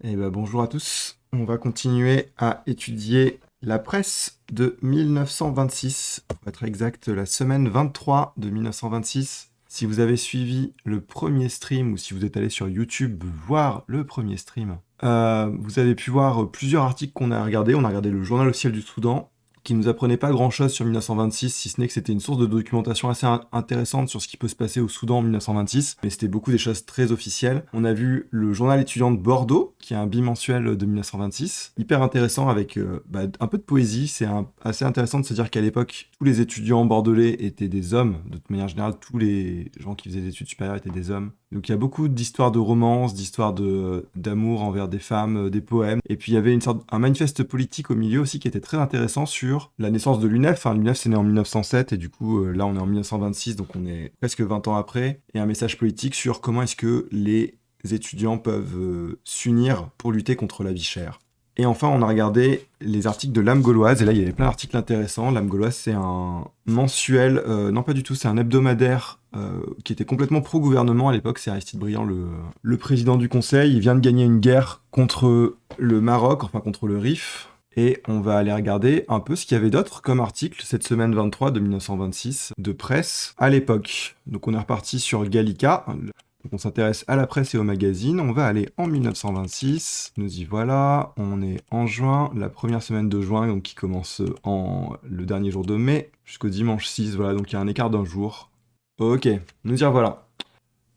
Eh ben, bonjour à tous. On va continuer à étudier la presse de 1926. Pour être exact, la semaine 23 de 1926. Si vous avez suivi le premier stream ou si vous êtes allé sur YouTube voir le premier stream, vous avez pu voir plusieurs articles qu'on a regardés. On a regardé le Journal officiel du Soudan, qui nous apprenait pas grand-chose sur 1926, si ce n'est que c'était une source de documentation assez intéressante sur ce qui peut se passer au Soudan en 1926, mais c'était beaucoup des choses très officielles. On a vu le journal étudiant de Bordeaux, qui est un bimensuel de 1926, hyper intéressant avec un peu de poésie. C'est assez intéressant de se dire qu'à l'époque, tous les étudiants bordelais étaient des hommes. De toute manière générale, tous les gens qui faisaient des études supérieures étaient des hommes. Donc il y a beaucoup d'histoires de romance, d'histoires d'amour envers des femmes, des poèmes. Et puis il y avait un manifeste politique au milieu aussi qui était très intéressant sur la naissance de l'UNEF. L'UNEF c'est né en 1907 et du coup là on est en 1926, donc on est presque 20 ans après. Et un message politique sur comment est-ce que les étudiants peuvent s'unir pour lutter contre la vie chère. Et enfin, on a regardé les articles de l'Âme gauloise, et là, il y avait plein d'articles intéressants. L'Âme gauloise, c'est un mensuel, non pas du tout, c'est un hebdomadaire qui était complètement pro-gouvernement à l'époque. C'est Aristide Briand, le président du conseil. Il vient de gagner une guerre contre le Maroc, enfin contre le Rif. Et on va aller regarder un peu ce qu'il y avait d'autre comme article cette semaine 23 de 1926 de presse à l'époque. Donc on est reparti sur Gallica. Donc on s'intéresse à la presse et aux magazines. On va aller en 1926. Nous y voilà. On est en juin, la première semaine de juin, donc qui commence le dernier jour de mai jusqu'au dimanche 6. Voilà, donc il y a un écart d'un jour. Ok, nous y revoilà.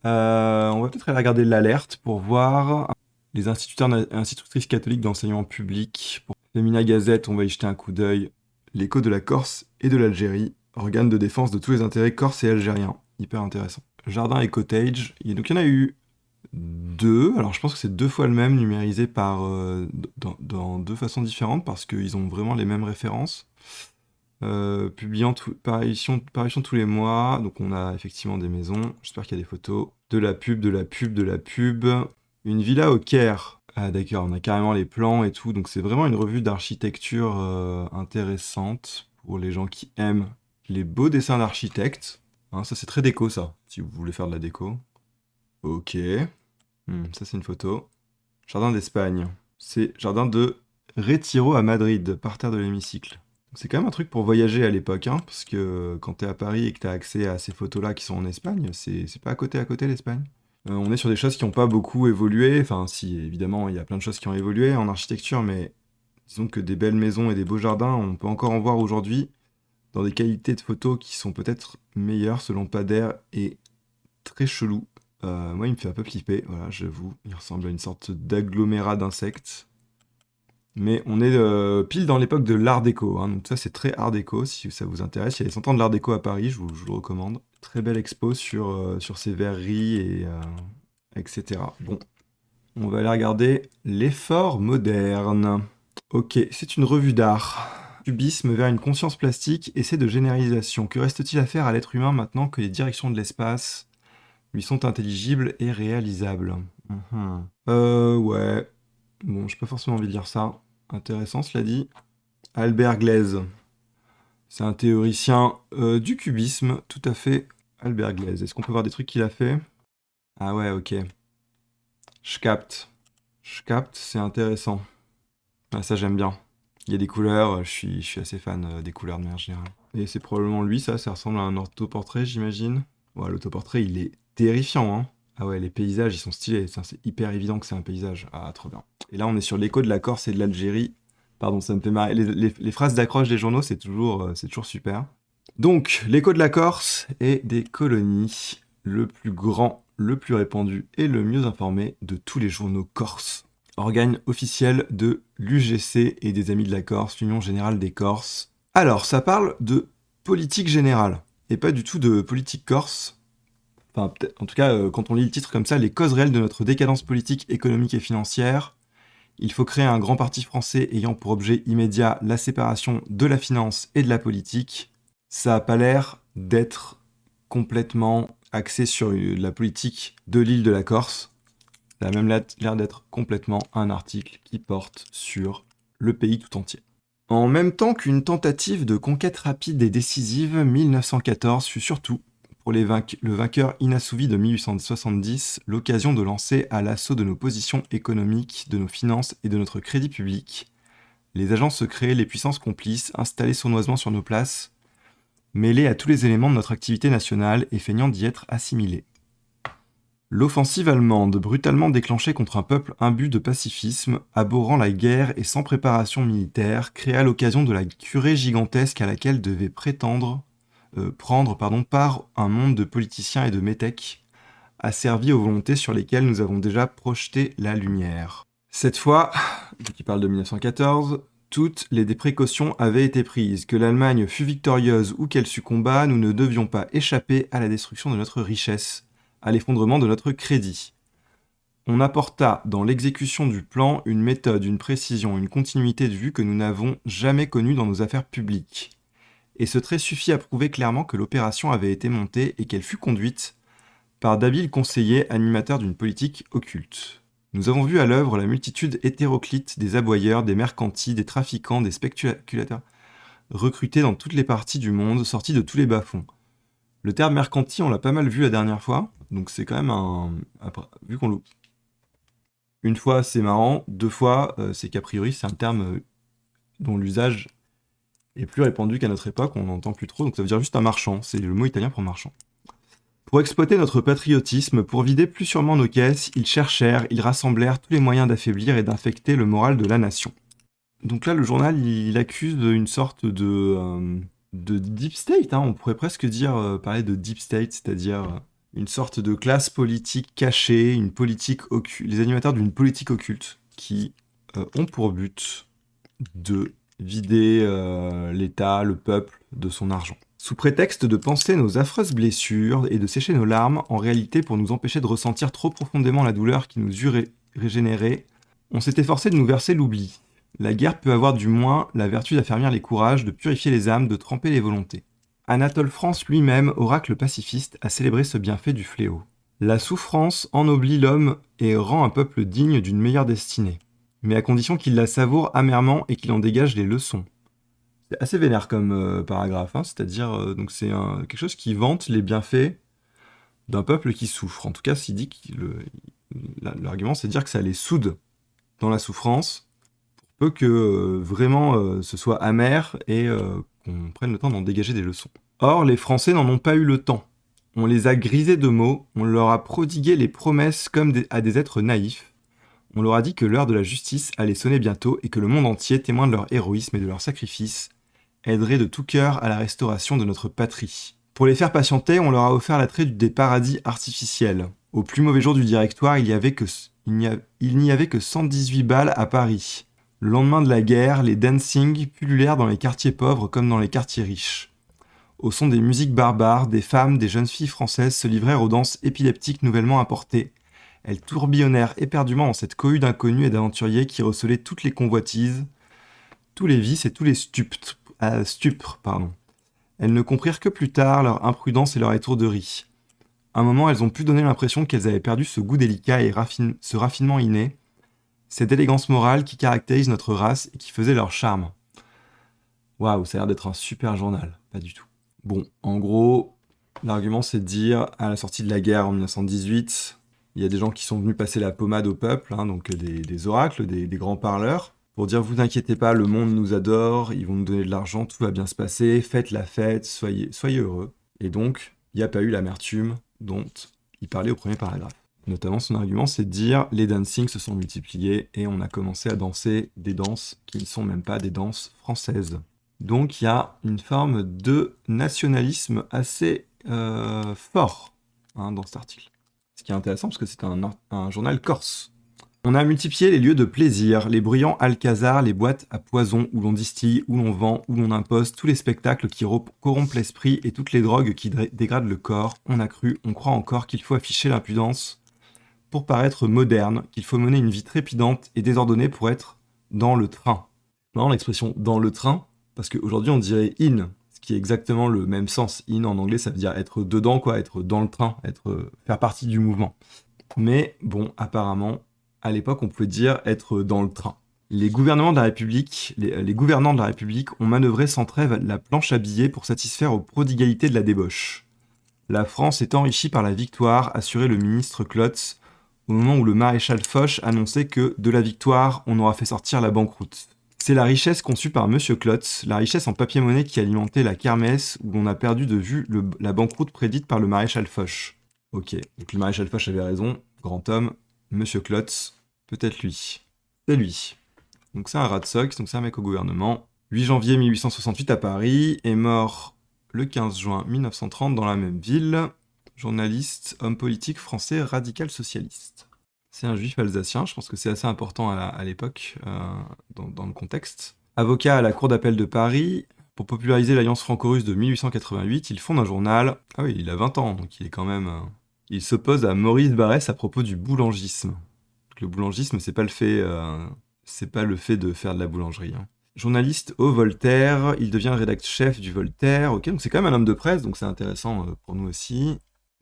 On va peut-être aller regarder l'alerte pour voir les instituteurs et institutrices catholiques d'enseignement public. Pour Femina Gazette, on va y jeter un coup d'œil. L'écho de la Corse et de l'Algérie, organe de défense de tous les intérêts corses et algériens. Hyper intéressant. Jardin et Cottage. Et donc il y en a eu deux. Alors je pense que c'est deux fois le même, numérisé dans deux façons différentes parce qu'ils ont vraiment les mêmes références. Parution tous les mois. Donc on a effectivement des maisons. J'espère qu'il y a des photos. De la pub, de la pub, de la pub. Une villa au Caire. Ah d'accord, on a carrément les plans et tout. Donc c'est vraiment une revue d'architecture intéressante pour les gens qui aiment les beaux dessins d'architectes. Hein, ça c'est très déco ça, si vous voulez faire de la déco. Ok. Ça c'est une photo. Jardin d'Espagne. C'est jardin de Retiro à Madrid, parterre de l'hémicycle. C'est quand même un truc pour voyager à l'époque, hein, parce que quand t'es à Paris et que t'as accès à ces photos-là qui sont en Espagne, c'est pas à côté l'Espagne. On est sur des choses qui n'ont pas beaucoup évolué. Enfin, si, évidemment, il y a plein de choses qui ont évolué en architecture, mais disons que des belles maisons et des beaux jardins, on peut encore en voir aujourd'hui dans des qualités de photos qui sont peut-être meilleures selon Pader et très chelou. Moi, il me fait un peu flipper, voilà, j'avoue. Il ressemble à une sorte d'agglomérat d'insectes. Mais on est pile dans l'époque de l'art déco, hein, donc ça c'est très art déco si ça vous intéresse. Il y a les 100 ans de l'art déco à Paris, je vous le recommande. Très belle expo sur ces verreries et etc. Bon, on va aller regarder l'effort moderne. Ok, c'est une revue d'art. Cubisme vers une conscience plastique, essai de généralisation. Que reste-t-il à faire à l'être humain maintenant que les directions de l'espace lui sont intelligibles et réalisables? Ouais. Bon, j'ai pas forcément envie de lire ça. Intéressant, cela dit. Albert Glaise. C'est un théoricien du cubisme, tout à fait. Albert Glaise. Est-ce qu'on peut voir des trucs qu'il a fait? Ah ouais, ok. Je capte. Je capte, c'est intéressant. Ah, ça, j'aime bien. Il y a des couleurs, je suis assez fan des couleurs de manière générale. Et c'est probablement lui, ça ressemble à un autoportrait, j'imagine. Ouais, l'autoportrait, il est terrifiant, hein. Ah ouais, les paysages, ils sont stylés. Ça, c'est hyper évident que c'est un paysage. Ah, trop bien. Et là, on est sur l'écho de la Corse et de l'Algérie. Pardon, ça me fait marrer. Les phrases d'accroche des journaux, c'est toujours super. Donc, l'écho de la Corse et des colonies. Le plus grand, le plus répandu et le mieux informé de tous les journaux corses. Organe officiel de l'UGC et des Amis de la Corse, l'Union Générale des Corses. Alors, ça parle de politique générale, et pas du tout de politique corse. Enfin, en tout cas, quand on lit le titre comme ça, les causes réelles de notre décadence politique, économique et financière. Il faut créer un grand parti français ayant pour objet immédiat la séparation de la finance et de la politique. Ça n'a pas l'air d'être complètement axé sur la politique de l'île de la Corse. Ça a même l'air d'être complètement un article qui porte sur le pays tout entier. En même temps qu'une tentative de conquête rapide et décisive, 1914 fut surtout, pour le vainqueur inassouvi de 1870 l'occasion de lancer à l'assaut de nos positions économiques, de nos finances et de notre crédit public. Les agents secrets, les puissances complices, installés sournoisement sur nos places, mêlés à tous les éléments de notre activité nationale et feignant d'y être assimilés. L'offensive allemande, brutalement déclenchée contre un peuple imbu de pacifisme, abhorrant la guerre et sans préparation militaire, créa l'occasion de la curée gigantesque à laquelle devait prendre part un monde de politiciens et de métèques, asservis aux volontés sur lesquelles nous avons déjà projeté la lumière. Cette fois, qui parle de 1914, toutes les précautions avaient été prises. Que l'Allemagne fût victorieuse ou qu'elle succomba, nous ne devions pas échapper à la destruction de notre richesse, à l'effondrement de notre crédit. On apporta dans l'exécution du plan une méthode, une précision, une continuité de vue que nous n'avons jamais connue dans nos affaires publiques. Et ce trait suffit à prouver clairement que l'opération avait été montée et qu'elle fut conduite par d'habiles conseillers animateurs d'une politique occulte. Nous avons vu à l'œuvre la multitude hétéroclite des aboyeurs, des mercantis, des trafiquants, des spéculateurs, recrutés dans toutes les parties du monde, sortis de tous les bas-fonds. Le terme mercanti, on l'a pas mal vu la dernière fois, donc c'est quand même vu qu'on loupe. Une fois, c'est marrant, deux fois, c'est qu'a priori, c'est un terme dont l'usage est plus répandu qu'à notre époque, on n'entend plus trop, donc ça veut dire juste un marchand, c'est le mot italien pour marchand. Pour exploiter notre patriotisme, pour vider plus sûrement nos caisses, ils rassemblèrent tous les moyens d'affaiblir et d'infecter le moral de la nation. Donc là, le journal, il accuse une sorte de deep state, on pourrait presque parler de deep state, c'est-à-dire une sorte de classe politique cachée, une politique occulte, les animateurs d'une politique occulte qui ont pour but de vider l'État, le peuple de son argent. Sous prétexte de panser nos affreuses blessures et de sécher nos larmes, en réalité pour nous empêcher de ressentir trop profondément la douleur qui nous eût régénérés, on s'est efforcé de nous verser l'oubli. La guerre peut avoir du moins la vertu d'affermir les courages, de purifier les âmes, de tremper les volontés. Anatole France lui-même, oracle pacifiste, a célébré ce bienfait du fléau. La souffrance ennoblit l'homme et rend un peuple digne d'une meilleure destinée, mais à condition qu'il la savoure amèrement et qu'il en dégage les leçons. C'est assez vénère comme paragraphe, c'est-à-dire donc c'est quelque chose qui vante les bienfaits d'un peuple qui souffre. En tout cas, s'il dit l'argument, c'est de dire que ça les soude dans la souffrance, pour peu que vraiment ce soit amer et qu'on prenne le temps d'en dégager des leçons. Or, les Français n'en ont pas eu le temps. On les a grisés de mots, on leur a prodigué les promesses comme à des êtres naïfs. On leur a dit que l'heure de la justice allait sonner bientôt et que le monde entier, témoin de leur héroïsme et de leur sacrifice, aiderait de tout cœur à la restauration de notre patrie. Pour les faire patienter, on leur a offert l'attrait des paradis artificiels. Au plus mauvais jour du directoire, il n'y avait que 118 balles à Paris. Le lendemain de la guerre, les dancing pullulèrent dans les quartiers pauvres comme dans les quartiers riches. Au son des musiques barbares, des femmes, des jeunes filles françaises se livrèrent aux danses épileptiques nouvellement importées. Elles tourbillonnèrent éperdument dans cette cohue d'inconnus et d'aventuriers qui recelaient toutes les convoitises, tous les vices et tous les stupres. Elles ne comprirent que plus tard leur imprudence et leur étourderie. À un moment, elles ont pu donner l'impression qu'elles avaient perdu ce goût délicat et ce raffinement inné, cette élégance morale qui caractérise notre race et qui faisait leur charme. Waouh, ça a l'air d'être un super journal. Pas du tout. Bon, en gros, l'argument c'est de dire, à la sortie de la guerre en 1918, il y a des gens qui sont venus passer la pommade au peuple, donc des oracles, des grands parleurs, pour dire vous inquiétez pas, le monde nous adore, ils vont nous donner de l'argent, tout va bien se passer, faites la fête, soyez heureux. Et donc, il n'y a pas eu l'amertume dont il parlait au premier paragraphe. Notamment, son argument, c'est de dire les dancing se sont multipliés et on a commencé à danser des danses qui ne sont même pas des danses françaises. Donc, il y a une forme de nationalisme assez fort dans cet article. Ce qui est intéressant parce que c'est un journal corse. On a multiplié les lieux de plaisir, les bruyants alcazars, les boîtes à poison où l'on distille, où l'on vend, où l'on impose, tous les spectacles qui corrompent l'esprit et toutes les drogues qui dégradent le corps. On a cru, on croit encore qu'il faut afficher l'impudence pour paraître moderne, qu'il faut mener une vie trépidante et désordonnée pour être dans le train. Non, l'expression « dans le train », parce qu'aujourd'hui on dirait « in », ce qui est exactement le même sens. « In » en anglais, ça veut dire être dedans, être dans le train, faire partie du mouvement. Mais bon, apparemment, à l'époque, on pouvait dire être dans le train. Les gouvernants de la République, les gouvernants de la République ont manœuvré sans trêve la planche à billets pour satisfaire aux prodigalités de la débauche. La France est enrichie par la victoire, assurait le ministre Klotz, au moment où le maréchal Foch annonçait que, de la victoire, on aura fait sortir la banqueroute. C'est la richesse conçue par Monsieur Klotz, la richesse en papier-monnaie qui alimentait la kermesse où l'on a perdu de vue la banqueroute prédite par le maréchal Foch. Ok, donc le maréchal Foch avait raison, grand homme, Monsieur Klotz, peut-être lui. C'est lui. Donc c'est un rat de Sox, donc c'est un mec au gouvernement. 8 janvier 1868 à Paris, est mort le 15 juin 1930 dans la même ville. Journaliste, homme politique français, radical socialiste. C'est un juif alsacien, je pense que c'est assez important à l'époque, dans le contexte. Avocat à la Cour d'appel de Paris, pour populariser l'Alliance franco-russe de 1888, il fonde un journal. Ah oui, il a 20 ans, donc il est quand même... Il s'oppose à Maurice Barrès à propos du boulangisme. Donc, le boulangisme, c'est pas le fait de faire de la boulangerie. Hein. Journaliste au Voltaire, il devient rédacteur-chef du Voltaire. Ok, donc c'est quand même un homme de presse, donc c'est intéressant pour nous aussi.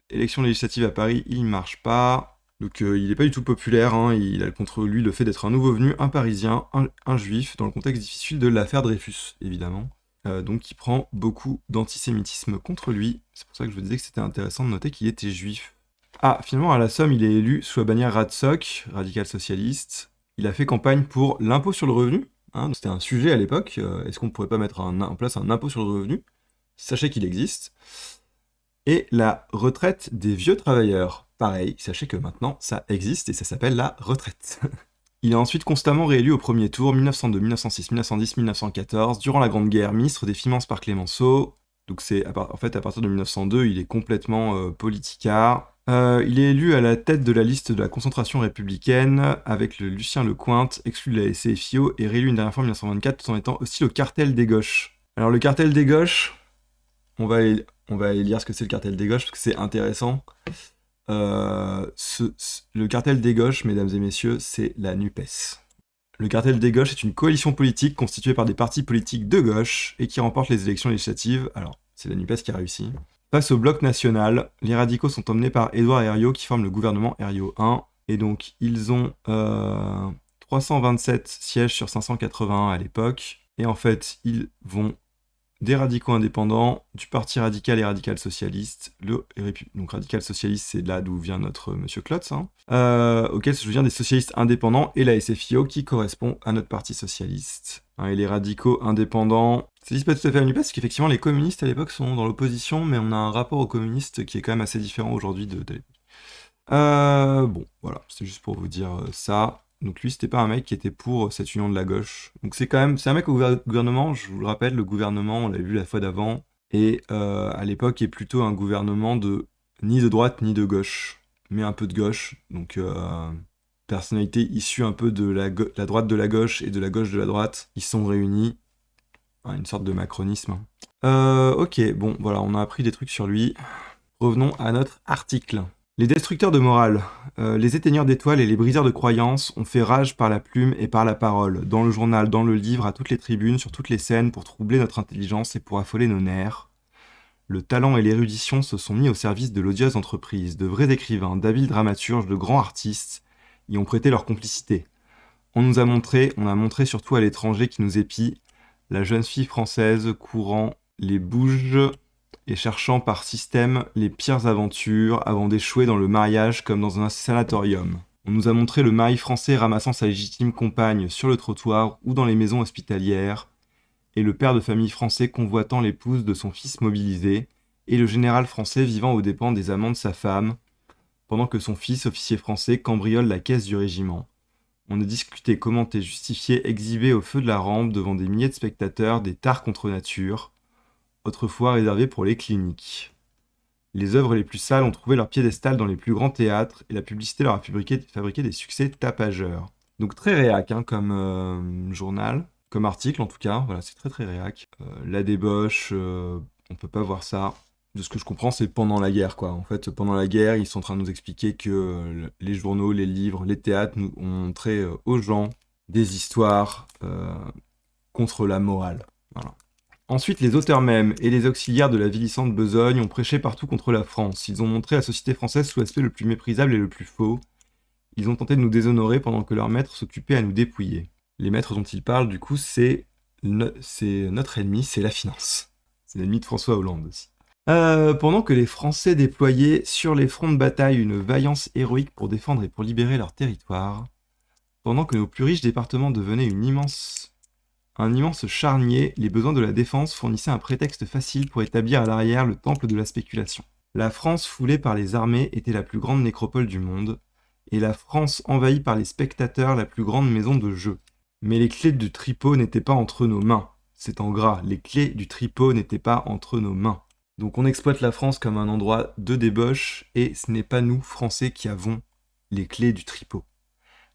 Élection législative à Paris, il marche pas. Donc il n'est pas du tout populaire, hein. Il a contre lui le fait d'être un nouveau venu, un Parisien, un Juif, dans le contexte difficile de l'affaire Dreyfus, évidemment. Donc il prend beaucoup d'antisémitisme contre lui. C'est pour ça que je vous disais que c'était intéressant de noter qu'il était juif. Ah, finalement, à la Somme, il est élu sous la bannière RADSOC, radical socialiste. Il a fait campagne pour l'impôt sur le revenu. Hein. C'était un sujet à l'époque. Est-ce qu'on ne pourrait pas mettre en place un impôt sur le revenu? Sachez qu'il existe. Et la retraite des vieux travailleurs. Pareil, sachez que maintenant, ça existe et ça s'appelle la retraite. Il est ensuite constamment réélu au premier tour, 1902, 1906, 1910, 1914, durant la Grande Guerre, ministre des Finances par Clémenceau. Donc en fait, à partir de 1902, il est complètement politicard. Il est élu à la tête de la liste de la concentration républicaine, avec le Lucien Lecointre, exclu de la SCFIO, et réélu une dernière fois en 1924, tout en étant hostile au cartel des gauches. Alors le cartel des gauches, on va aller lire ce que c'est le cartel des gauches, parce que c'est intéressant. Le cartel des gauches, mesdames et messieurs, c'est la NUPES. Le cartel des gauches est une coalition politique constituée par des partis politiques de gauche et qui remporte les élections législatives. Alors, c'est la NUPES qui a réussi. Face au bloc national, les radicaux sont emmenés par Édouard Herriot qui forme le gouvernement Herriot 1. Et donc, ils ont 327 sièges sur 581 à l'époque. Et en fait, ils vont des radicaux indépendants, du parti radical et radical socialiste. Donc radical socialiste, c'est là d'où vient notre monsieur Klotz, hein, auquel se joignent des socialistes indépendants et la SFIO qui correspond à notre parti socialiste. Hein, et les radicaux indépendants, ça dit pas tout à fait à l'UPES, parce qu'effectivement les communistes à l'époque sont dans l'opposition, mais on a un rapport aux communistes qui est quand même assez différent aujourd'hui de l'époque. Bon, voilà, c'est juste pour vous dire ça. Donc lui, c'était pas un mec qui était pour cette union de la gauche. Donc c'est un mec au gouvernement, je vous le rappelle, le gouvernement, on l'a vu la fois d'avant, et à l'époque est plutôt un gouvernement ni de droite ni de gauche, mais un peu de gauche. Donc personnalités issues un peu de la droite de la gauche et de la gauche de la droite, ils sont réunis. Une sorte de macronisme. Ok, bon, voilà, on a appris des trucs sur lui. Revenons à notre article. Les destructeurs de morale, les éteigneurs d'étoiles et les briseurs de croyances ont fait rage par la plume et par la parole, dans le journal, dans le livre, à toutes les tribunes, sur toutes les scènes, pour troubler notre intelligence et pour affoler nos nerfs. Le talent et l'érudition se sont mis au service de l'odieuse entreprise, de vrais écrivains, d'habiles dramaturges, de grands artistes, y ont prêté leur complicité. On a montré surtout à l'étranger qui nous épie, la jeune fille française courant les bouges et cherchant par système les pires aventures avant d'échouer dans le mariage comme dans un sanatorium. On nous a montré le mari français ramassant sa légitime compagne sur le trottoir ou dans les maisons hospitalières, et le père de famille français convoitant l'épouse de son fils mobilisé, et le général français vivant aux dépens des amants de sa femme, pendant que son fils, officier français, cambriole la caisse du régiment. On a discuté, commenté, justifié, exhibé au feu de la rampe devant des milliers de spectateurs des tares contre nature, autrefois réservés pour les cliniques. Les œuvres les plus sales ont trouvé leur piédestal dans les plus grands théâtres et la publicité leur a fabriqué des succès tapageurs. Donc très réac comme journal, comme article en tout cas, voilà, c'est très très réac. La débauche, on peut pas voir ça. De ce que je comprends, c'est pendant la guerre, quoi. En fait, pendant la guerre, ils sont en train de nous expliquer que les journaux, les livres, les théâtres ont montré aux gens des histoires contre la morale. Voilà. Ensuite, les auteurs mêmes et les auxiliaires de la vilissante besogne ont prêché partout contre la France. Ils ont montré la société française sous l'aspect le plus méprisable et le plus faux. Ils ont tenté de nous déshonorer pendant que leurs maîtres s'occupaient à nous dépouiller. Les maîtres dont ils parlent, du coup, c'est notre ennemi, c'est la finance. C'est l'ennemi de François Hollande aussi. Pendant que les Français déployaient sur les fronts de bataille une vaillance héroïque pour défendre et pour libérer leur territoire, pendant que nos plus riches départements devenaient un immense charnier, les besoins de la défense fournissaient un prétexte facile pour établir à l'arrière le temple de la spéculation. La France foulée par les armées était la plus grande nécropole du monde, et la France envahie par les spectateurs la plus grande maison de jeu. Mais les clés du tripot n'étaient pas entre nos mains. C'est en gras, les clés du tripot n'étaient pas entre nos mains. Donc on exploite la France comme un endroit de débauche, et ce n'est pas nous, Français, qui avons les clés du tripot.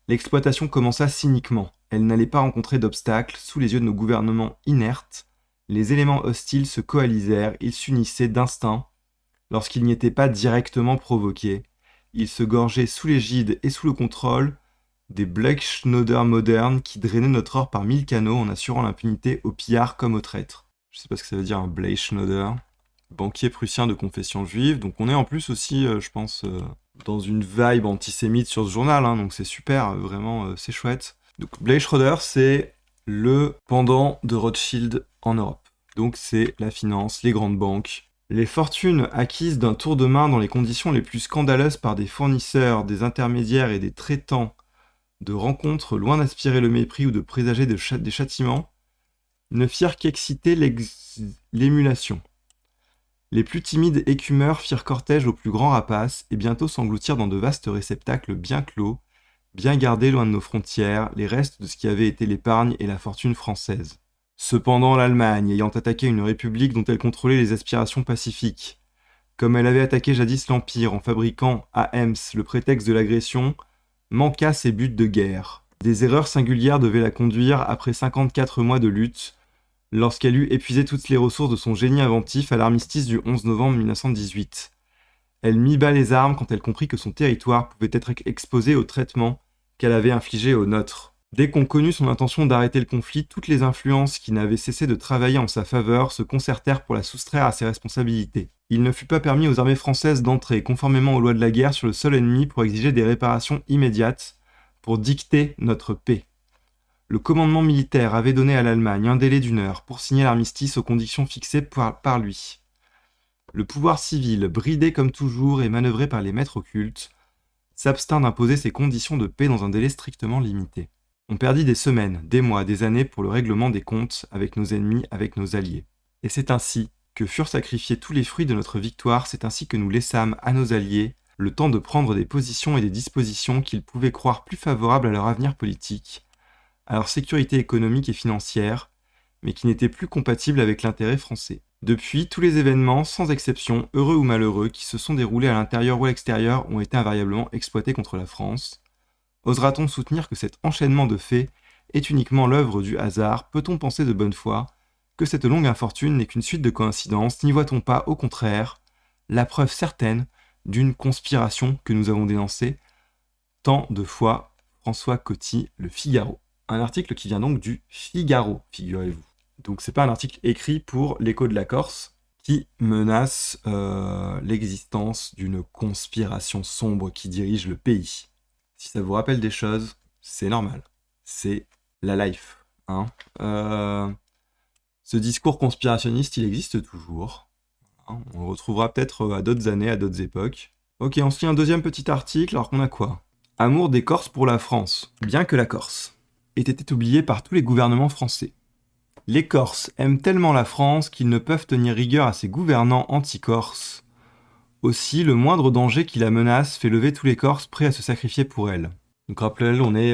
L'exploitation commença cyniquement. Elle n'allait pas rencontrer d'obstacles. Sous les yeux de nos gouvernements inertes, les éléments hostiles se coalisèrent, ils s'unissaient d'instinct. Lorsqu'ils n'y étaient pas directement provoqués, ils se gorgeaient sous l'égide et sous le contrôle des Blechschnauder modernes qui drainaient notre or par 1000 canaux en assurant l'impunité aux pillards comme aux traîtres. Je sais pas ce que ça veut dire un Blechschnauder, banquier prussien de confession juive, donc on est en plus aussi, je pense, dans une vibe antisémite sur ce journal, hein, donc c'est super, vraiment, c'est chouette. Donc Blaise Schroeder, c'est le pendant de Rothschild en Europe. Donc c'est la finance, les grandes banques, les fortunes acquises d'un tour de main dans les conditions les plus scandaleuses par des fournisseurs, des intermédiaires et des traitants de rencontres loin d'aspirer le mépris ou de présager des châtiments, ne firent qu'exciter l'émulation. Les plus timides écumeurs firent cortège aux plus grands rapaces et bientôt s'engloutirent dans de vastes réceptacles bien clos, bien gardés loin de nos frontières, les restes de ce qui avait été l'épargne et la fortune française. Cependant, l'Allemagne, ayant attaqué une république dont elle contrôlait les aspirations pacifiques, comme elle avait attaqué jadis l'Empire en fabriquant à Ems le prétexte de l'agression, manqua ses buts de guerre. Des erreurs singulières devaient la conduire, après 54 mois de lutte, lorsqu'elle eut épuisé toutes les ressources de son génie inventif à l'armistice du 11 novembre 1918. Elle mit bas les armes quand elle comprit que son territoire pouvait être exposé au traitement qu'elle avait infligé aux nôtres. Dès qu'on connut son intention d'arrêter le conflit, toutes les influences qui n'avaient cessé de travailler en sa faveur se concertèrent pour la soustraire à ses responsabilités. Il ne fut pas permis aux armées françaises d'entrer, conformément aux lois de la guerre, sur le sol ennemi pour exiger des réparations immédiates, pour dicter notre paix. Le commandement militaire avait donné à l'Allemagne un délai d'1 heure pour signer l'armistice aux conditions fixées par lui. Le pouvoir civil, bridé comme toujours et manœuvré par les maîtres occultes, s'abstint d'imposer ces conditions de paix dans un délai strictement limité. On perdit des semaines, des mois, des années pour le règlement des comptes avec nos ennemis, avec nos alliés. Et c'est ainsi que furent sacrifiés tous les fruits de notre victoire, c'est ainsi que nous laissâmes à nos alliés le temps de prendre des positions et des dispositions qu'ils pouvaient croire plus favorables à leur avenir politique, à leur sécurité économique et financière, mais qui n'étaient plus compatibles avec l'intérêt français. Depuis, tous les événements, sans exception, heureux ou malheureux, qui se sont déroulés à l'intérieur ou à l'extérieur ont été invariablement exploités contre la France. Osera-t-on soutenir que cet enchaînement de faits est uniquement l'œuvre du hasard? Peut-on penser de bonne foi que cette longue infortune n'est qu'une suite de coïncidences? N'y voit-on pas, au contraire, la preuve certaine d'une conspiration que nous avons dénoncée tant de fois? François Coty, Le Figaro. Un article qui vient donc du Figaro, figurez-vous. Donc c'est pas un article écrit pour l'Écho de la Corse qui menace l'existence d'une conspiration sombre qui dirige le pays. Si ça vous rappelle des choses, c'est normal. C'est la life. Hein. Ce discours conspirationniste, il existe toujours. Hein. On le retrouvera peut-être à d'autres années, à d'autres époques. Ok, on se lit un deuxième petit article, alors qu'on a quoi? Amour des Corses pour la France. Bien que la Corse ait été oubliée par tous les gouvernements français. Les Corses aiment tellement la France qu'ils ne peuvent tenir rigueur à ses gouvernants anti-corses. Aussi, le moindre danger qui la menace fait lever tous les Corses prêts à se sacrifier pour elle. Donc rappelez-le, on est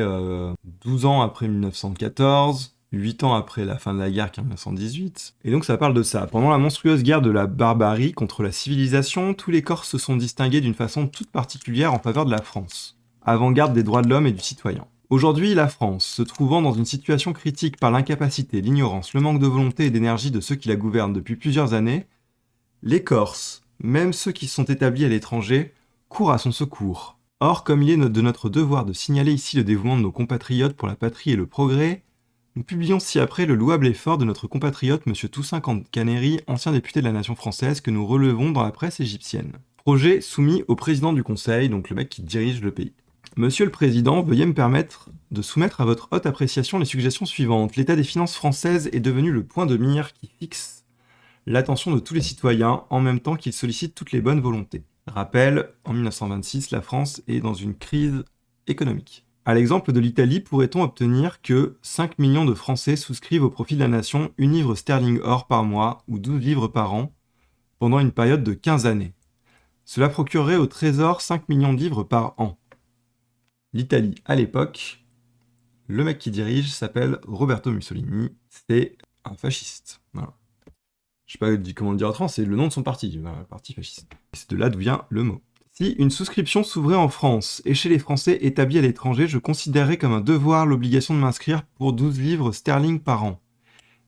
12 ans après 1914, 8 ans après la fin de la guerre qui est en 1918. Et donc ça parle de ça. Pendant la monstrueuse guerre de la barbarie contre la civilisation, tous les Corses se sont distingués d'une façon toute particulière en faveur de la France, avant-garde des droits de l'homme et du citoyen. Aujourd'hui, la France, se trouvant dans une situation critique par l'incapacité, l'ignorance, le manque de volonté et d'énergie de ceux qui la gouvernent depuis plusieurs années, les Corses, même ceux qui sont établis à l'étranger, courent à son secours. Or, comme il est de notre devoir de signaler ici le dévouement de nos compatriotes pour la patrie et le progrès, nous publions ci-après le louable effort de notre compatriote M. Toussaint Caneri, ancien député de la nation française, que nous relevons dans la presse égyptienne. Projet soumis au président du Conseil, donc le mec qui dirige le pays. Monsieur le Président, veuillez me permettre de soumettre à votre haute appréciation les suggestions suivantes. L'état des finances françaises est devenu le point de mire qui fixe l'attention de tous les citoyens en même temps qu'il sollicite toutes les bonnes volontés. Rappel, en 1926, la France est dans une crise économique. À l'exemple de l'Italie, pourrait-on obtenir que 5 millions de Français souscrivent au profit de la nation une livre sterling or par mois ou 12 livres par an pendant une période de 15 années. Cela procurerait au Trésor 5 millions de livres par an. L'Italie, à l'époque, le mec qui dirige s'appelle Roberto Mussolini, c'est un fasciste. Voilà. Je sais pas comment le dire autrement, c'est le nom de son parti, le parti fasciste. C'est de là d'où vient le mot. Si une souscription s'ouvrait en France et chez les Français établis à l'étranger, je considérerais comme un devoir l'obligation de m'inscrire pour 12 livres sterling par an.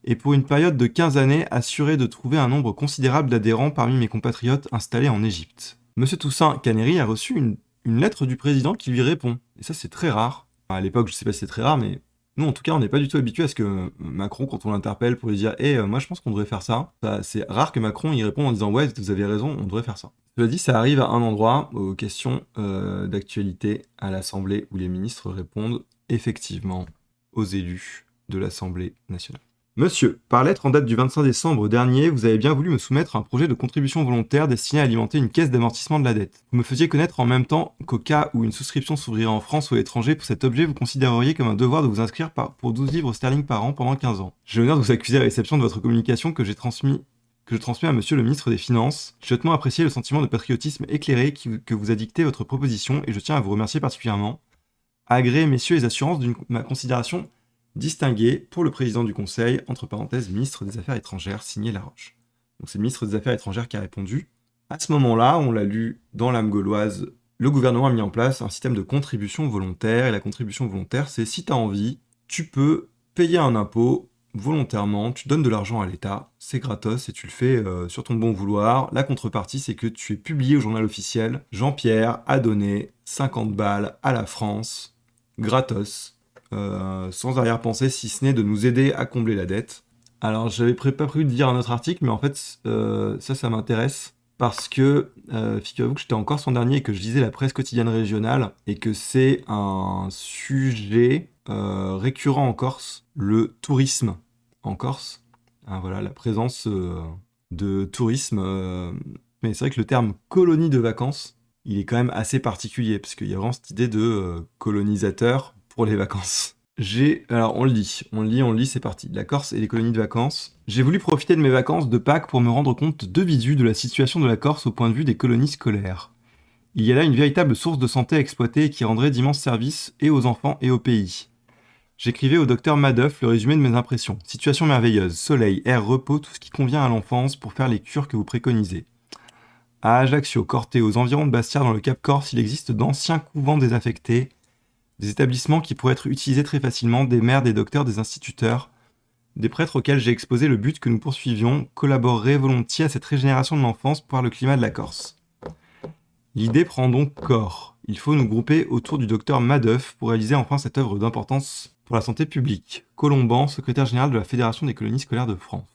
Et pour une période de 15 années, assuré de trouver un nombre considérable d'adhérents parmi mes compatriotes installés en Égypte. Monsieur Toussaint Caneri a reçu une lettre du président qui lui répond. Et ça, c'est très rare. Enfin, à l'époque, je sais pas si c'est très rare, mais nous, en tout cas, on n'est pas du tout habitué à ce que Macron, quand on l'interpelle pour lui dire moi, je pense qu'on devrait faire ça. C'est rare que Macron y réponde en disant ouais, vous avez raison, on devrait faire ça. Cela dit, ça arrive à un endroit, aux questions d'actualité à l'Assemblée, où les ministres répondent effectivement aux élus de l'Assemblée nationale. Monsieur, par lettre en date du 25 décembre dernier, vous avez bien voulu me soumettre un projet de contribution volontaire destiné à alimenter une caisse d'amortissement de la dette. Vous me faisiez connaître en même temps qu'au cas où une souscription s'ouvrirait en France ou à l'étranger pour cet objet, vous considéreriez comme un devoir de vous inscrire pour 12 livres sterling par an pendant 15 ans. J'ai l'honneur de vous accuser à la réception de votre communication que je transmets à monsieur le ministre des Finances. J'ai hautement apprécié le sentiment de patriotisme éclairé que vous a dicté votre proposition et je tiens à vous remercier particulièrement. Agréez, messieurs, les assurances d'une ma considération distingué pour le président du Conseil, entre parenthèses, ministre des Affaires étrangères, signé Laroche. Donc c'est le ministre des Affaires étrangères qui a répondu. À ce moment-là, on l'a lu dans l'âme gauloise, le gouvernement a mis en place un système de contribution volontaire, et la contribution volontaire, c'est si tu as envie, tu peux payer un impôt volontairement, tu donnes de l'argent à l'État, c'est gratos et tu le fais sur ton bon vouloir. La contrepartie, c'est que tu es publié au journal officiel. Jean-Pierre a donné 50 balles à la France, gratos, sans arrière-pensée, si ce n'est de nous aider à combler la dette. Alors, j'avais pas prévu de dire un autre article, mais en fait, ça m'intéresse, parce que, figurez-vous que j'étais en Corse l'an dernier et que je lisais la presse quotidienne régionale, et que c'est un sujet récurrent en Corse, le tourisme en Corse. Ah, voilà, la présence de tourisme. Mais c'est vrai que le terme colonie de vacances, il est quand même assez particulier, parce qu'il y a vraiment cette idée de colonisateur pour les vacances. Alors on le lit, c'est parti. La Corse et les colonies de vacances. J'ai voulu profiter de mes vacances de Pâques pour me rendre compte de visu de la situation de la Corse au point de vue des colonies scolaires. Il y a là une véritable source de santé à exploiter et qui rendrait d'immenses services et aux enfants et au pays. J'écrivais au docteur Madoff le résumé de mes impressions. Situation merveilleuse, soleil, air, repos, tout ce qui convient à l'enfance pour faire les cures que vous préconisez. À Ajaccio, Corté, aux environs de Bastia, dans le Cap Corse, il existe d'anciens couvents désaffectés, des établissements qui pourraient être utilisés très facilement, des maires, des docteurs, des instituteurs, des prêtres auxquels j'ai exposé le but que nous poursuivions, collaboreraient volontiers à cette régénération de l'enfance par le climat de la Corse. L'idée prend donc corps. Il faut nous grouper autour du docteur Madoff pour réaliser enfin cette œuvre d'importance pour la santé publique. Colomban, secrétaire général de la Fédération des colonies scolaires de France.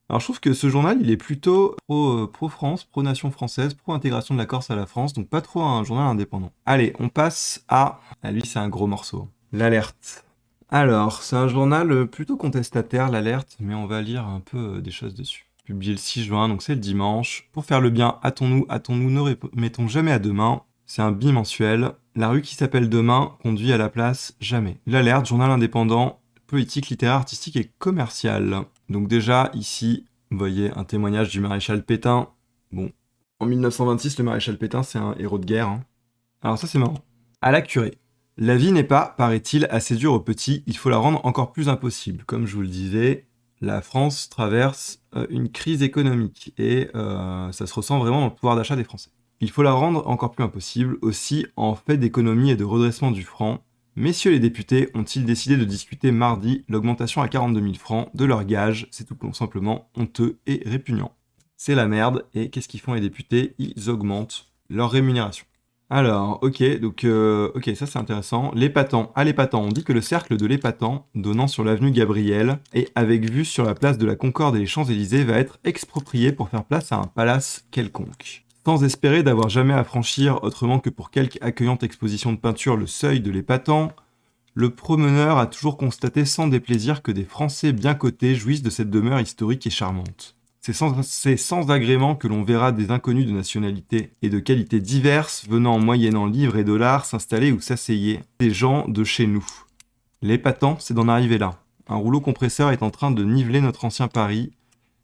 Alors je trouve que ce journal, il est plutôt pro-France, pro-nation française, pro-intégration de la Corse à la France, donc pas trop un journal indépendant. Allez, on passe à... Ah, lui, c'est un gros morceau. L'Alerte. Alors, c'est un journal plutôt contestataire, l'Alerte, mais on va lire un peu des choses dessus. Publié le 6 juin, donc c'est le dimanche. Pour faire le bien, hâtons-nous, ne remettons jamais à demain. C'est un bimensuel. La rue qui s'appelle Demain conduit à la place jamais. L'Alerte, journal indépendant, politique, littéraire, artistique et commercial. Donc déjà, ici, vous voyez un témoignage du maréchal Pétain. Bon, en 1926, le maréchal Pétain, c'est un héros de guerre. Hein. Alors ça, c'est marrant. À la curée. La vie n'est pas, paraît-il, assez dure aux petits, il faut la rendre encore plus impossible. Comme je vous le disais, la France traverse une crise économique et ça se ressent vraiment dans le pouvoir d'achat des Français. Il faut la rendre encore plus impossible, aussi en fait d'économie et de redressement du franc. Messieurs les députés ont-ils décidé de discuter mardi l'augmentation à 42 000 francs de leur gage, c'est tout simplement honteux et répugnant. C'est la merde, et qu'est-ce qu'ils font les députés? Ils augmentent leur rémunération. Alors, ok, donc, ça c'est intéressant. L'épatant. À l'épatant, on dit que le cercle de l'épatant, donnant sur l'avenue Gabriel, et avec vue sur la place de la Concorde et les Champs-Élysées, va être exproprié pour faire place à un palace quelconque. Sans espérer d'avoir jamais à franchir, autrement que pour quelque accueillante exposition de peinture, le seuil de l'épatant, le promeneur a toujours constaté sans déplaisir que des Français bien cotés jouissent de cette demeure historique et charmante. C'est sans agrément que l'on verra des inconnus de nationalité et de qualités diverses venant moyennant livres et dollars s'installer ou s'asseyer, des gens de chez nous. L'épatant, c'est d'en arriver là. Un rouleau compresseur est en train de niveler notre ancien Paris,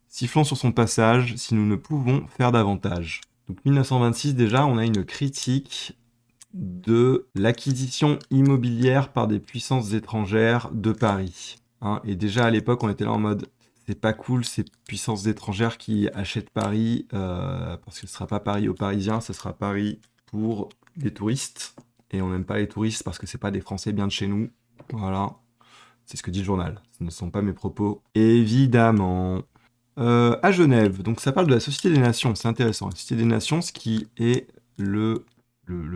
sifflant sur son passage si nous ne pouvons faire davantage. Donc 1926 déjà, on a une critique de l'acquisition immobilière par des puissances étrangères de Paris. Et déjà à l'époque, on était là en mode c'est pas cool ces puissances étrangères qui achètent Paris, parce que ce sera pas Paris aux Parisiens, ce sera Paris pour des touristes. Et on n'aime pas les touristes parce que c'est pas des Français bien de chez nous. Voilà, c'est ce que dit le journal. Ce ne sont pas mes propos, évidemment. À Genève, donc ça parle de la Société des Nations, c'est intéressant. La Société des Nations, ce qui est le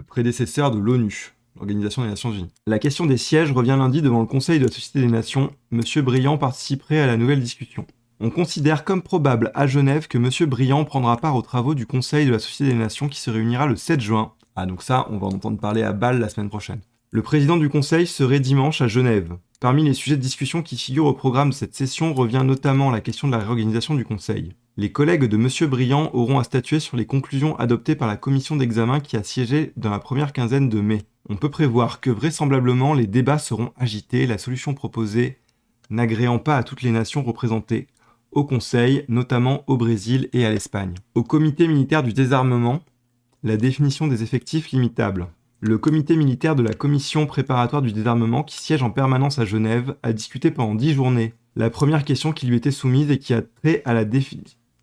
prédécesseur de l'ONU, l'Organisation des Nations Unies. La question des sièges revient lundi devant le Conseil de la Société des Nations. Monsieur Briand participerait à la nouvelle discussion. On considère comme probable à Genève que Monsieur Briand prendra part aux travaux du Conseil de la Société des Nations qui se réunira le 7 juin. Ah donc ça, on va en entendre parler à Bâle la semaine prochaine. Le président du Conseil serait dimanche à Genève. Parmi les sujets de discussion qui figurent au programme de cette session revient notamment la question de la réorganisation du Conseil. Les collègues de Monsieur Briand auront à statuer sur les conclusions adoptées par la commission d'examen qui a siégé dans la première quinzaine de mai. On peut prévoir que vraisemblablement les débats seront agités, la solution proposée n'agréant pas à toutes les nations représentées au Conseil, notamment au Brésil et à l'Espagne. Au comité militaire du désarmement, la définition des effectifs limitables. Le comité militaire de la commission préparatoire du désarmement qui siège en permanence à Genève a discuté pendant 10 journées la première question qui lui était soumise et qui a trait à la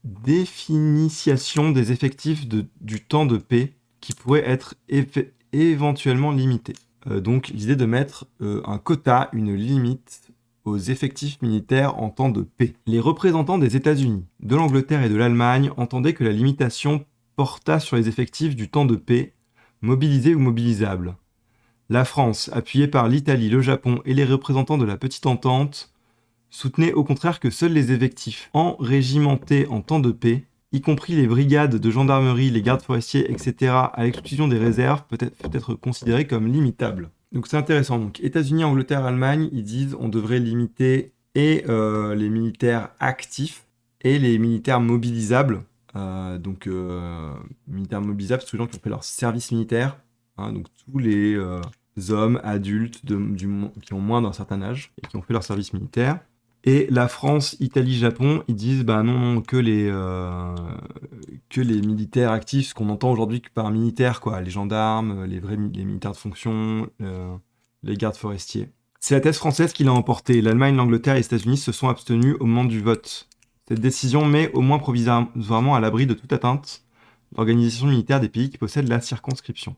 définition des effectifs du temps de paix qui pourrait être éventuellement limité. Donc l'idée de mettre un quota, une limite aux effectifs militaires en temps de paix. Les représentants des États-Unis, de l'Angleterre et de l'Allemagne entendaient que la limitation porta sur les effectifs du temps de paix, mobilisés ou mobilisables. La France, appuyée par l'Italie, le Japon et les représentants de la Petite Entente, soutenait au contraire que seuls les effectifs enrégimentés en temps de paix, y compris les brigades de gendarmerie, les gardes forestiers, etc., à l'exclusion des réserves, peut être considérés comme limitables. Donc c'est intéressant. Donc États-Unis, Angleterre, Allemagne, ils disent on devrait limiter et les militaires actifs et les militaires mobilisables. Militaires mobilisables, c'est tous les gens qui ont fait leur service militaire. Donc tous les hommes adultes qui ont moins d'un certain âge et qui ont fait leur service militaire. Et la France, Italie, Japon, ils disent non, que les militaires actifs, ce qu'on entend aujourd'hui par militaires, quoi, les gendarmes, les militaires de fonction, les gardes forestiers. C'est la thèse française qui l'a emporté. L'Allemagne, l'Angleterre et les États-Unis se sont abstenus au moment du vote. Cette décision met au moins provisoirement à l'abri de toute atteinte l'organisation militaire des pays qui possèdent la conscription.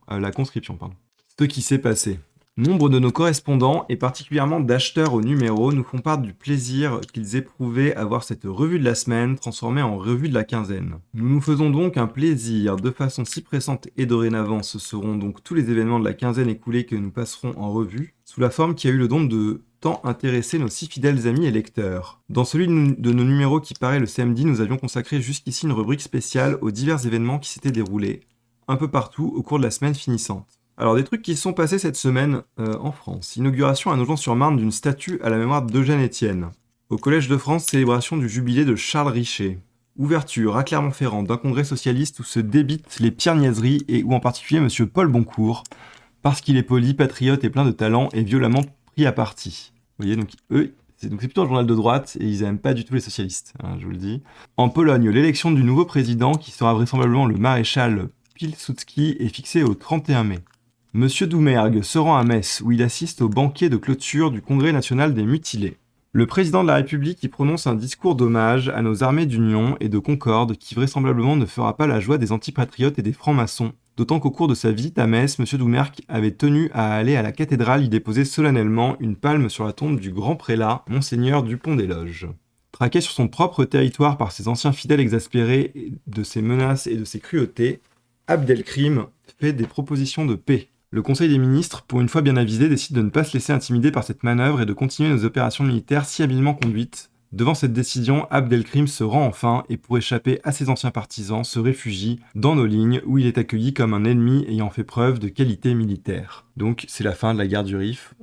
Ce qui s'est passé. Nombre de nos correspondants, et particulièrement d'acheteurs au numéro, nous font part du plaisir qu'ils éprouvaient à voir cette revue de la semaine transformée en revue de la quinzaine. Nous nous faisons donc un plaisir de façon si pressante et dorénavant, ce seront donc tous les événements de la quinzaine écoulée que nous passerons en revue, sous la forme qui a eu le don de tant intéresser nos si fidèles amis et lecteurs. Dans celui de nos numéros qui paraît le samedi, nous avions consacré jusqu'ici une rubrique spéciale aux divers événements qui s'étaient déroulés, un peu partout au cours de la semaine finissante. Alors des trucs qui se sont passés cette semaine en France. Inauguration à Nogent-sur-Marne d'une statue à la mémoire d'Eugène Etienne. Au Collège de France, célébration du jubilé de Charles Richer. Ouverture à Clermont-Ferrand d'un congrès socialiste où se débitent les pires niaiseries et où en particulier monsieur Paul Boncourt, parce qu'il est poli, patriote et plein de talent, est violemment pris à partie. Vous voyez, donc c'est plutôt un journal de droite et ils n'aiment pas du tout les socialistes, je vous le dis. En Pologne, l'élection du nouveau président, qui sera vraisemblablement le maréchal Pilsudski, est fixée au 31 mai. Monsieur Doumergue se rend à Metz, où il assiste au banquet de clôture du Congrès national des mutilés. Le président de la République y prononce un discours d'hommage à nos armées d'union et de concorde qui vraisemblablement ne fera pas la joie des antipatriotes et des francs-maçons, d'autant qu'au cours de sa visite à Metz, monsieur Doumergue avait tenu à aller à la cathédrale y déposer solennellement une palme sur la tombe du grand prélat, monseigneur Dupont des Loges. Traqué sur son propre territoire par ses anciens fidèles exaspérés de ses menaces et de ses cruautés, Abdelkrim fait des propositions de paix. Le Conseil des ministres, pour une fois bien avisé, décide de ne pas se laisser intimider par cette manœuvre et de continuer nos opérations militaires si habilement conduites. Devant cette décision, Abdelkrim se rend enfin et pour échapper à ses anciens partisans, se réfugie dans nos lignes où il est accueilli comme un ennemi ayant fait preuve de qualité militaire. Donc c'est la fin de la guerre du Rif,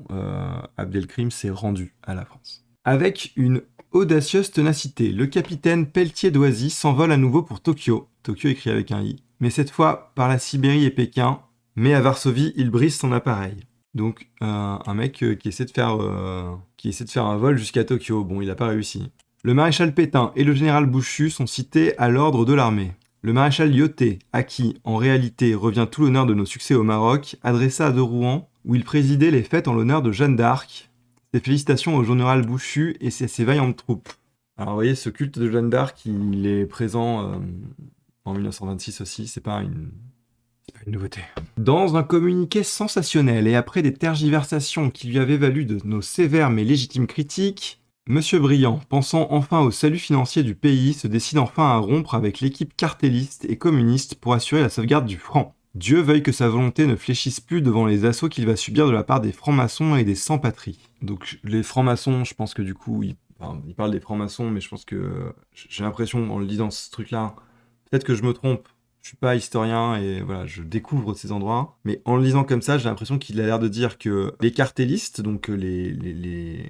Abdelkrim s'est rendu à la France. Avec une audacieuse ténacité, le capitaine Pelletier d'Oisy s'envole à nouveau pour Tokyo. Tokyo écrit avec un i. Mais cette fois par la Sibérie et Pékin. Mais à Varsovie, il brise son appareil. Donc un mec qui essaie de faire un vol jusqu'à Tokyo. Bon, il n'a pas réussi. Le maréchal Pétain et le général Bouchu sont cités à l'ordre de l'armée. Le maréchal Lyautey, à qui, en réalité, revient tout l'honneur de nos succès au Maroc, adressa à de Rouen, où il présidait les fêtes en l'honneur de Jeanne d'Arc, ses félicitations au général Bouchu et ses vaillantes troupes. Alors vous voyez, ce culte de Jeanne d'Arc, il est présent en 1926 aussi, c'est pas une nouveauté. Dans un communiqué sensationnel et après des tergiversations qui lui avaient valu de nos sévères mais légitimes critiques, Monsieur Briand, pensant enfin au salut financier du pays, se décide enfin à rompre avec l'équipe cartéliste et communiste pour assurer la sauvegarde du franc. Dieu veuille que sa volonté ne fléchisse plus devant les assauts qu'il va subir de la part des francs-maçons et des sans-patries. Donc les francs-maçons, je pense que du coup, il parle des francs-maçons, mais je pense que j'ai l'impression, en le lisant ce truc-là, peut-être que je me trompe, je suis pas historien et voilà, je découvre ces endroits, mais en le lisant comme ça, j'ai l'impression qu'il a l'air de dire que les cartélistes, donc les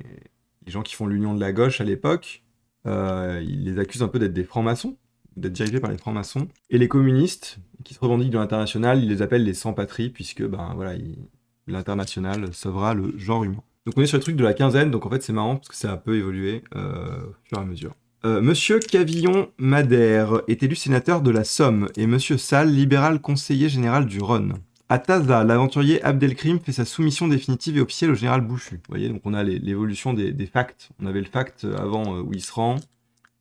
gens qui font l'union de la gauche à l'époque, il les accuse un peu d'être des francs-maçons, d'être dirigés par les francs-maçons. Et les communistes, qui se revendiquent de l'international, il les appelle les sans-patries, puisque l'international sauvera le genre humain. Donc on est sur le truc de la quinzaine, donc en fait c'est marrant, parce que ça a un peu évolué au fur et à mesure. Monsieur Cavillon-Madère est élu sénateur de la Somme, et Monsieur Salles, libéral conseiller général du Rhône. À Taza, l'aventurier Abdelkrim fait sa soumission définitive et officielle au général Bouchu. Vous voyez, donc on a l'évolution des facts. On avait le fact avant où il se rend,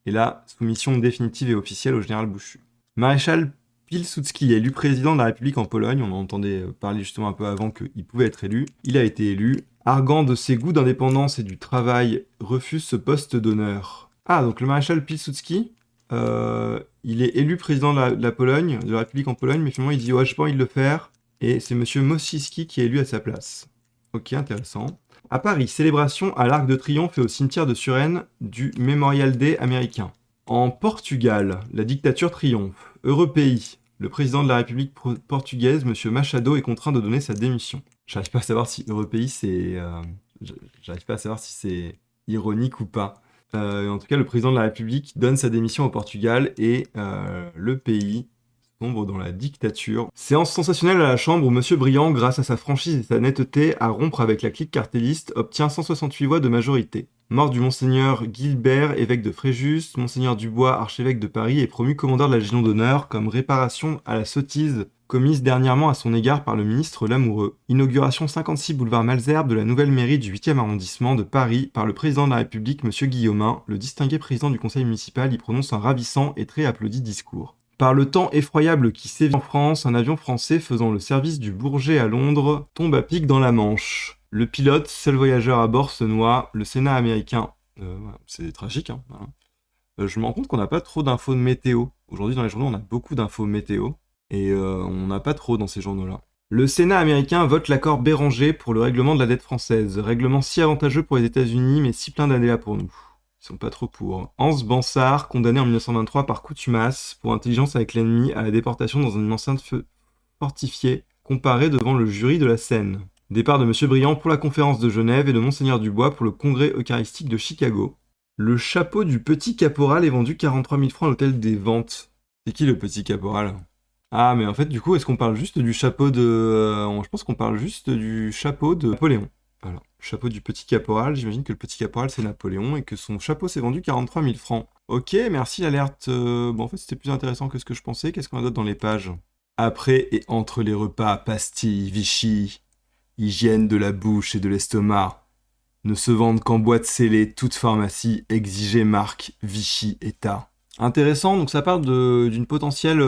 et là, soumission définitive et officielle au général Bouchu. Maréchal Pilsudski est élu président de la République en Pologne. On en entendait parler justement un peu avant qu'il pouvait être élu. Il a été élu. Arguant de ses goûts d'indépendance et du travail, refuse ce poste d'honneur. Ah, donc le maréchal Pilsudski, il est élu président de la Pologne, de la République en Pologne, mais finalement il dit « Ouais, j'ai pas envie de le faire ». Et c'est monsieur Mościcki qui est élu à sa place. Ok, intéressant. À Paris, célébration à l'Arc de Triomphe et au cimetière de Suresnes du Memorial Day américain. En Portugal, la dictature triomphe. Heureux pays. Le président de la République portugaise, monsieur Machado, est contraint de donner sa démission. J'arrive pas à savoir si heureux pays, j'arrive pas à savoir si c'est ironique ou pas. En tout cas, le président de la République donne sa démission au Portugal et le pays sombre dans la dictature. Séance sensationnelle à la Chambre où Monsieur Briand, grâce à sa franchise et sa netteté à rompre avec la clique cartéliste, obtient 168 voix de majorité. Mort du Monseigneur Guilbert, évêque de Fréjus, Monseigneur Dubois, archevêque de Paris, est promu commandeur de la Légion d'honneur comme réparation à la sottise commise dernièrement à son égard par le ministre Lamoureux. Inauguration 56 boulevard Malesherbes de la nouvelle mairie du 8e arrondissement de Paris par le président de la République, Monsieur Guillaumin. Le distingué président du conseil municipal y prononce un ravissant et très applaudi discours. Par le temps effroyable qui sévit en France, un avion français faisant le service du Bourget à Londres tombe à pic dans la Manche. Le pilote, seul voyageur à bord, se noie. Le Sénat américain... c'est tragique, hein. Voilà. Je me rends compte qu'on n'a pas trop d'infos de météo. Aujourd'hui, dans les journaux, on a beaucoup d'infos météo. Et on n'a pas trop dans ces journaux-là. Le Sénat américain vote l'accord Béranger pour le règlement de la dette française. Règlement si avantageux pour les États-Unis, mais si plein d'années pour nous. Ils sont pas trop pour. Hans Bansard, condamné en 1923 par contumace pour intelligence avec l'ennemi à la déportation dans une enceinte fortifiée, comparé devant le jury de la Seine. Départ de Monsieur Briand pour la conférence de Genève et de Monseigneur Dubois pour le congrès eucharistique de Chicago. Le chapeau du petit caporal est vendu 43 000 francs à l'hôtel des ventes. C'est qui le petit caporal ? Ah, mais en fait, du coup, est-ce qu'on parle juste du chapeau de... je pense qu'on parle juste du chapeau de Napoléon. Voilà. Chapeau du petit caporal, j'imagine que le petit caporal c'est Napoléon et que son chapeau s'est vendu 43 000 francs. Ok, merci l'alerte. Bon, en fait, c'était plus intéressant que ce que je pensais. Qu'est-ce qu'on a d'autre dans les pages ? Après et entre les repas, pastilles, Vichy, hygiène de la bouche et de l'estomac. Ne se vendent qu'en boîte scellée, toute pharmacie, exigée marque, Vichy, État. Intéressant, donc ça parle d'une potentielle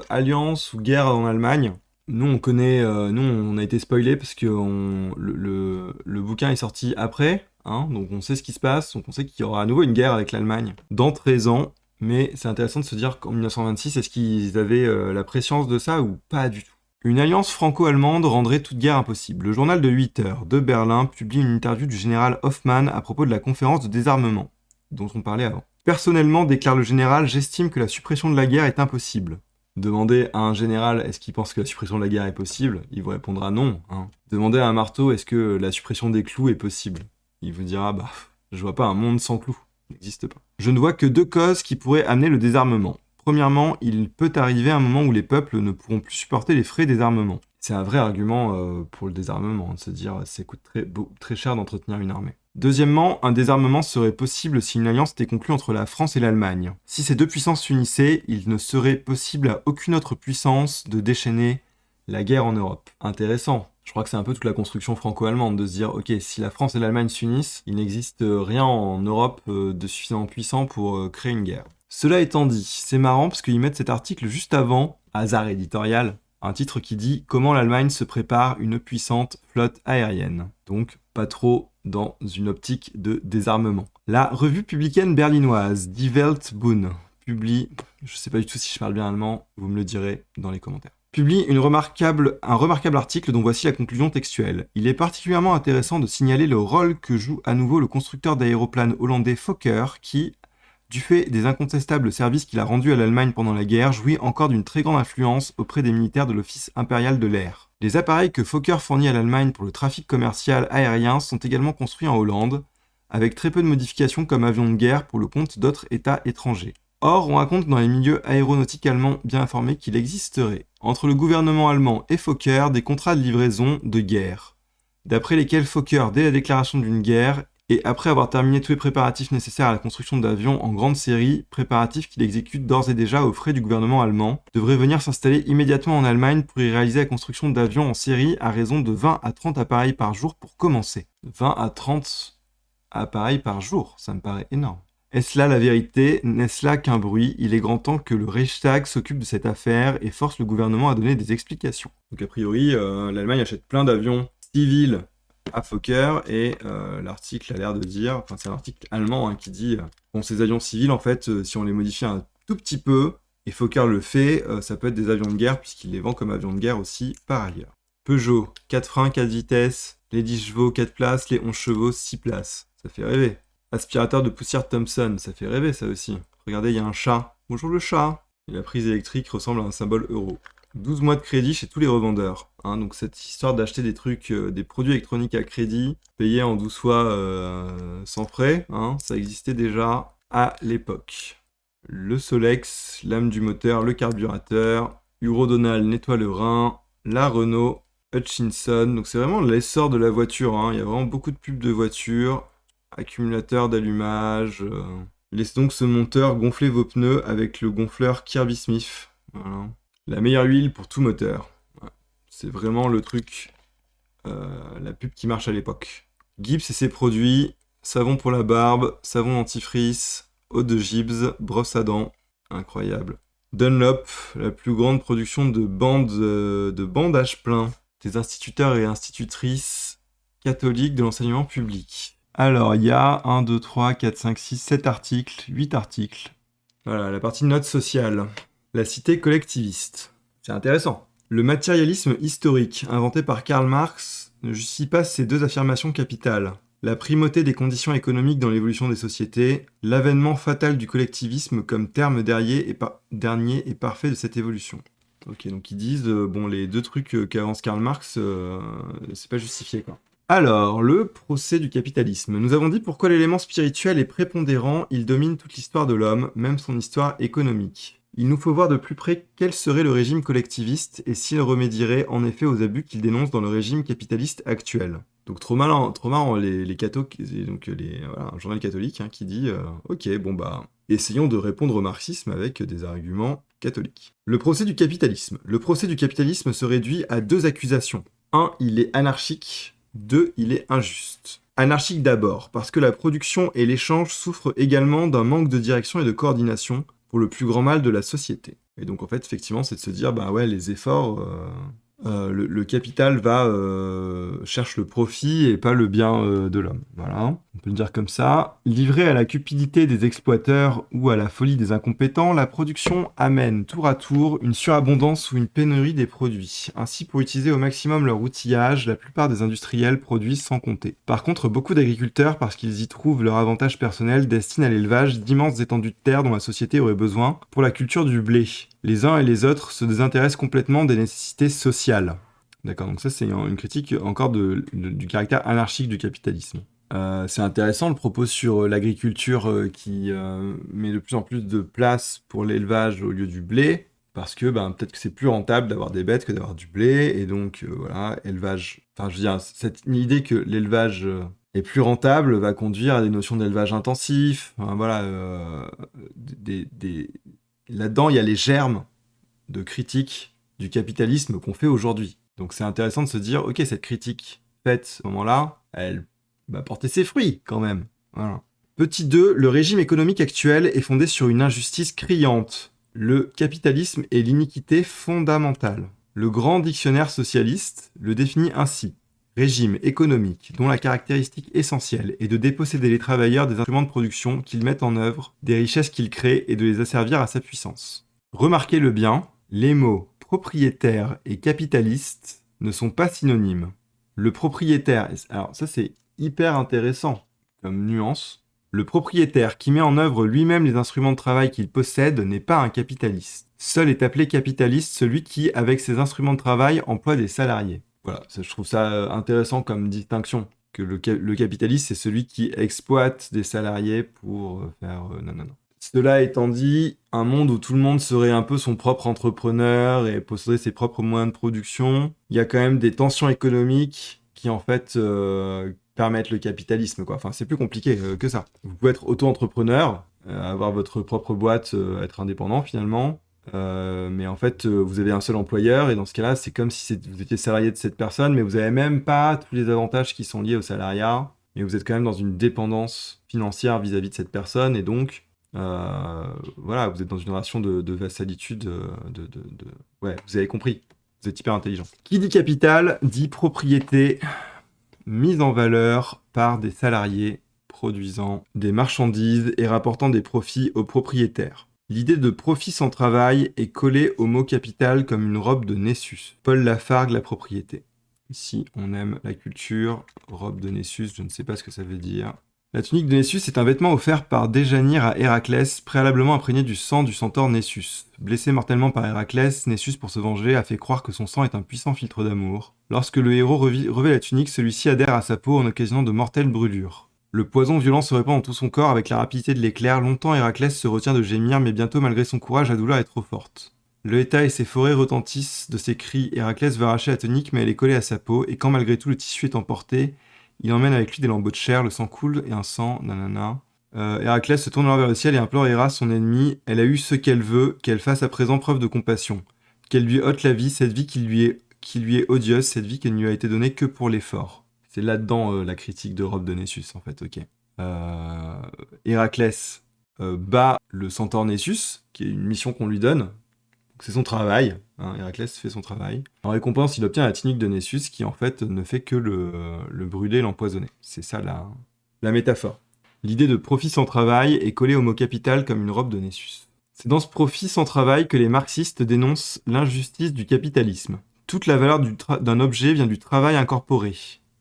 alliance ou guerre en Allemagne. Nous, on connaît, nous, on a été spoilé parce que le bouquin est sorti après, hein, donc on sait ce qui se passe, donc on sait qu'il y aura à nouveau une guerre avec l'Allemagne dans 13 ans, mais c'est intéressant de se dire qu'en 1926, est-ce qu'ils avaient la prescience de ça ou pas du tout ? Une alliance franco-allemande rendrait toute guerre impossible. Le journal de 8 heures de Berlin publie une interview du général Hoffmann à propos de la conférence de désarmement, dont on parlait avant. Personnellement, déclare le général, j'estime que la suppression de la guerre est impossible. Demandez à un général est-ce qu'il pense que la suppression de la guerre est possible, il vous répondra non. Hein. Demandez à un marteau est-ce que la suppression des clous est possible, il vous dira bah Je vois pas un monde sans clous. Ça n'existe pas. Je ne vois que 2 causes qui pourraient amener le désarmement. Premièrement, il peut arriver un moment où les peuples ne pourront plus supporter les frais des armements. C'est un vrai argument pour le désarmement, de se dire ça coûte très cher d'entretenir une armée. Deuxièmement, un désarmement serait possible si une alliance était conclue entre la France et l'Allemagne. Si ces 2 puissances s'unissaient, il ne serait possible à aucune autre puissance de déchaîner la guerre en Europe. Intéressant. Je crois que c'est un peu toute la construction franco-allemande, de se dire, ok, si la France et l'Allemagne s'unissent, il n'existe rien en Europe de suffisamment puissant pour créer une guerre. Cela étant dit, c'est marrant parce qu'ils mettent cet article juste avant, hasard éditorial, un titre qui dit « Comment l'Allemagne se prépare une puissante flotte aérienne ». Donc, pas trop dans une optique de désarmement. La revue publicaine berlinoise Die Weltbund publie, je sais pas du tout si je parle bien allemand, vous me le direz dans les commentaires, publie un remarquable article dont voici la conclusion textuelle. Il est particulièrement intéressant de signaler le rôle que joue à nouveau le constructeur d'aéroplanes hollandais Fokker qui, du fait des incontestables services qu'il a rendus à l'Allemagne pendant la guerre, jouit encore d'une très grande influence auprès des militaires de l'Office impérial de l'air. Les appareils que Fokker fournit à l'Allemagne pour le trafic commercial aérien sont également construits en Hollande, avec très peu de modifications comme avions de guerre pour le compte d'autres États étrangers. Or, on raconte dans les milieux aéronautiques allemands bien informés qu'il existerait, entre le gouvernement allemand et Fokker, des contrats de livraison de guerre, d'après lesquels Fokker, dès la déclaration d'une guerre, et après avoir terminé tous les préparatifs nécessaires à la construction d'avions en grande série, préparatifs qu'il exécute d'ores et déjà aux frais du gouvernement allemand, devrait venir s'installer immédiatement en Allemagne pour y réaliser la construction d'avions en série à raison de 20 à 30 appareils par jour pour commencer. 20 à 30 appareils par jour, ça me paraît énorme. Est-ce là la vérité? N'est-ce là qu'un bruit? Il est grand temps que le Reichstag s'occupe de cette affaire et force le gouvernement à donner des explications. Donc a priori, l'Allemagne achète plein d'avions civils à Fokker et l'article a l'air de dire, enfin c'est un article allemand qui dit bon, ces avions civils en fait si on les modifie un tout petit peu et Fokker le fait, ça peut être des avions de guerre puisqu'il les vend comme avions de guerre aussi par ailleurs. Peugeot, 4 freins, 4 vitesses, les 10 chevaux, 4 places, les 11 chevaux, 6 places. Ça fait rêver. Aspirateur de poussière Thomson, ça fait rêver ça aussi. Regardez, il y a un chat. Bonjour le chat. Et la prise électrique ressemble à un symbole euro. 12 mois de crédit chez tous les revendeurs. Donc cette histoire d'acheter des trucs, des produits électroniques à crédit, payés en 12 fois sans frais, ça existait déjà à l'époque. Le Solex, lame du moteur, le carburateur, Eurodonal nettoie le rein, la Renault, Hutchinson. Donc c'est vraiment l'essor de la voiture, il y a vraiment beaucoup de pubs de voitures, accumulateur d'allumage. Laissez donc ce monteur gonfler vos pneus avec le gonfleur Kirby Smith. Voilà. La meilleure huile pour tout moteur. Ouais. C'est vraiment le truc, la pub qui marche à l'époque. Gibbs et ses produits, savon pour la barbe, savon dentifrice, eau de Gibbs, brosse à dents, incroyable. Dunlop, la plus grande production de bandages pleins. Des instituteurs et institutrices catholiques de l'enseignement public. Alors, il y a 1, 2, 3, 4, 5, 6, 7 articles, 8 articles. Voilà, la partie notes sociales. La cité collectiviste. C'est intéressant. Le matérialisme historique, inventé par Karl Marx, ne justifie pas ces 2 affirmations capitales. La primauté des conditions économiques dans l'évolution des sociétés, l'avènement fatal du collectivisme comme terme dernier et parfait de cette évolution. Ok, donc ils disent, les 2 trucs qu'avance Karl Marx, c'est pas justifié, quoi. Alors, le procès du capitalisme. Nous avons dit pourquoi l'élément spirituel est prépondérant, il domine toute l'histoire de l'homme, même son histoire économique. Il nous faut voir de plus près quel serait le régime collectiviste et s'il remédierait en effet aux abus qu'il dénonce dans le régime capitaliste actuel. Donc trop marrant, les cathos, donc un journal catholique qui dit ok, essayons de répondre au marxisme avec des arguments catholiques. Le procès du capitalisme. Le procès du capitalisme se réduit à 2 accusations. 1, il est anarchique. 2, il est injuste. Anarchique d'abord, parce que la production et l'échange souffrent également d'un manque de direction et de coordination pour le plus grand mal de la société. Et donc en fait, effectivement, c'est de se dire, les efforts, le capital cherche le profit et pas le bien de l'homme. Voilà, on peut le dire comme ça. Livré à la cupidité des exploiteurs ou à la folie des incompétents, la production amène tour à tour une surabondance ou une pénurie des produits. Ainsi, pour utiliser au maximum leur outillage, la plupart des industriels produisent sans compter. Par contre, beaucoup d'agriculteurs, parce qu'ils y trouvent leur avantage personnel, destinent à l'élevage d'immenses étendues de terre dont la société aurait besoin pour la culture du blé. Les uns et les autres se désintéressent complètement des nécessités sociales. D'accord, donc ça c'est une critique encore du caractère anarchique du capitalisme. C'est intéressant le propos sur l'agriculture qui met de plus en plus de place pour l'élevage au lieu du blé, parce que peut-être que c'est plus rentable d'avoir des bêtes que d'avoir du blé, et donc voilà, élevage. Enfin, je veux dire, cette idée que l'élevage est plus rentable va conduire à des notions d'élevage intensif. Enfin, voilà, là-dedans, il y a les germes de critique du capitalisme qu'on fait aujourd'hui. Donc c'est intéressant de se dire, ok, cette critique faite à ce moment-là, elle va porter ses fruits quand même. Voilà. Petit 2, le régime économique actuel est fondé sur une injustice criante. Le capitalisme est l'iniquité fondamentale. Le grand dictionnaire socialiste le définit ainsi. Régime économique dont la caractéristique essentielle est de déposséder les travailleurs des instruments de production qu'ils mettent en œuvre, des richesses qu'ils créent et de les asservir à sa puissance. Remarquez-le bien, les mots propriétaire et capitaliste ne sont pas synonymes. Le propriétaire, alors ça c'est hyper intéressant comme nuance. Le propriétaire qui met en œuvre lui-même les instruments de travail qu'il possède n'est pas un capitaliste. Seul est appelé capitaliste celui qui, avec ses instruments de travail, emploie des salariés. Voilà, je trouve ça intéressant comme distinction. Que le capitaliste, c'est celui qui exploite des salariés pour faire... non. Cela étant dit, un monde où tout le monde serait un peu son propre entrepreneur et posséderait ses propres moyens de production, il y a quand même des tensions économiques qui en fait permettent le capitalisme, quoi. Enfin, c'est plus compliqué que ça. Vous pouvez être auto-entrepreneur, avoir votre propre boîte, être indépendant finalement, mais en fait, vous avez un seul employeur et dans ce cas-là, c'est comme si vous étiez salarié de cette personne, mais vous n'avez même pas tous les avantages qui sont liés au salariat, mais vous êtes quand même dans une dépendance financière vis-à-vis de cette personne et donc voilà, vous êtes dans une relation de vassalitude, ouais, vous avez compris, vous êtes hyper intelligent. Qui dit capital dit propriété mise en valeur par des salariés produisant des marchandises et rapportant des profits aux propriétaires. L'idée de profit sans travail est collée au mot capital comme une robe de Nessus. Paul Lafargue, La propriété. Ici, on aime la culture, robe de Nessus, je ne sais pas ce que ça veut dire. La tunique de Nessus est un vêtement offert par Déjanire à Héraclès, préalablement imprégné du sang du centaure Nessus. Blessé mortellement par Héraclès, Nessus, pour se venger, a fait croire que son sang est un puissant filtre d'amour. Lorsque le héros revêt la tunique, celui-ci adhère à sa peau en occasionnant de mortelles brûlures. Le poison violent se répand dans tout son corps avec la rapidité de l'éclair. Longtemps, Héraclès se retient de gémir, mais bientôt, malgré son courage, la douleur est trop forte. Le Héta et ses forêts retentissent de ses cris. Héraclès veut arracher la tunique, mais elle est collée à sa peau, et quand malgré tout le tissu est emporté, il emmène avec lui des lambeaux de chair, le sang coule et un sang, nanana. Héraclès se tourne alors vers le ciel et implore Héra, son ennemi. Elle a eu ce qu'elle veut, qu'elle fasse à présent preuve de compassion. Qu'elle lui ôte la vie, cette vie qui lui est odieuse, cette vie qui ne lui a été donnée que pour l'effort. C'est là-dedans la critique de Robe de Nessus, en fait, ok. Héraclès bat le centaure Nessus, qui est une mission qu'on lui donne. C'est son travail, hein, Héraclès fait son travail. En récompense, il obtient la tunique de Nessus qui en fait ne fait que le brûler et l'empoisonner. C'est ça la métaphore. L'idée de profit sans travail est collée au mot capital comme une robe de Nessus. C'est dans ce profit sans travail que les marxistes dénoncent l'injustice du capitalisme. Toute la valeur d'un objet vient du travail incorporé.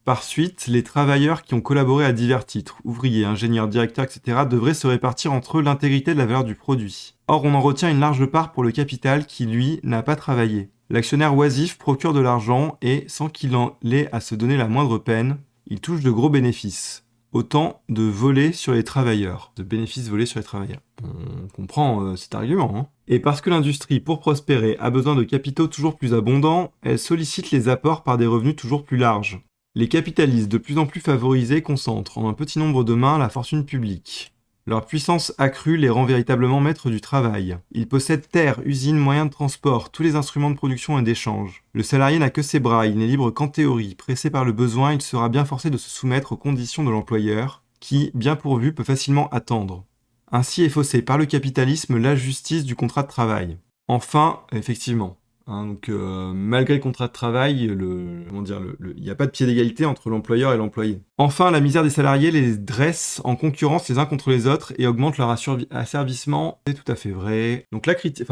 Par suite, les travailleurs qui ont collaboré à divers titres, ouvriers, ingénieurs, directeurs, etc., devraient se répartir entre eux l'intégrité de la valeur du produit. Or, on en retient une large part pour le capital qui, lui, n'a pas travaillé. L'actionnaire oisif procure de l'argent et, sans qu'il en ait à se donner la moindre peine, il touche de gros bénéfices. Autant de voler sur les travailleurs, de bénéfices volés sur les travailleurs. On comprend cet argument, hein. Et parce que l'industrie, pour prospérer, a besoin de capitaux toujours plus abondants, elle sollicite les apports par des revenus toujours plus larges. Les capitalistes de plus en plus favorisés concentrent en un petit nombre de mains la fortune publique. Leur puissance accrue les rend véritablement maîtres du travail. Ils possèdent terres, usines, moyens de transport, tous les instruments de production et d'échange. Le salarié n'a que ses bras, il n'est libre qu'en théorie. Pressé par le besoin, il sera bien forcé de se soumettre aux conditions de l'employeur, qui, bien pourvu, peut facilement attendre. Ainsi est faussée par le capitalisme la justice du contrat de travail. Enfin, effectivement, donc, malgré le contrat de travail, il n'y a pas de pied d'égalité entre l'employeur et l'employé. Enfin, la misère des salariés les dresse en concurrence les uns contre les autres et augmente leur asservissement. C'est tout à fait vrai. Donc la critique,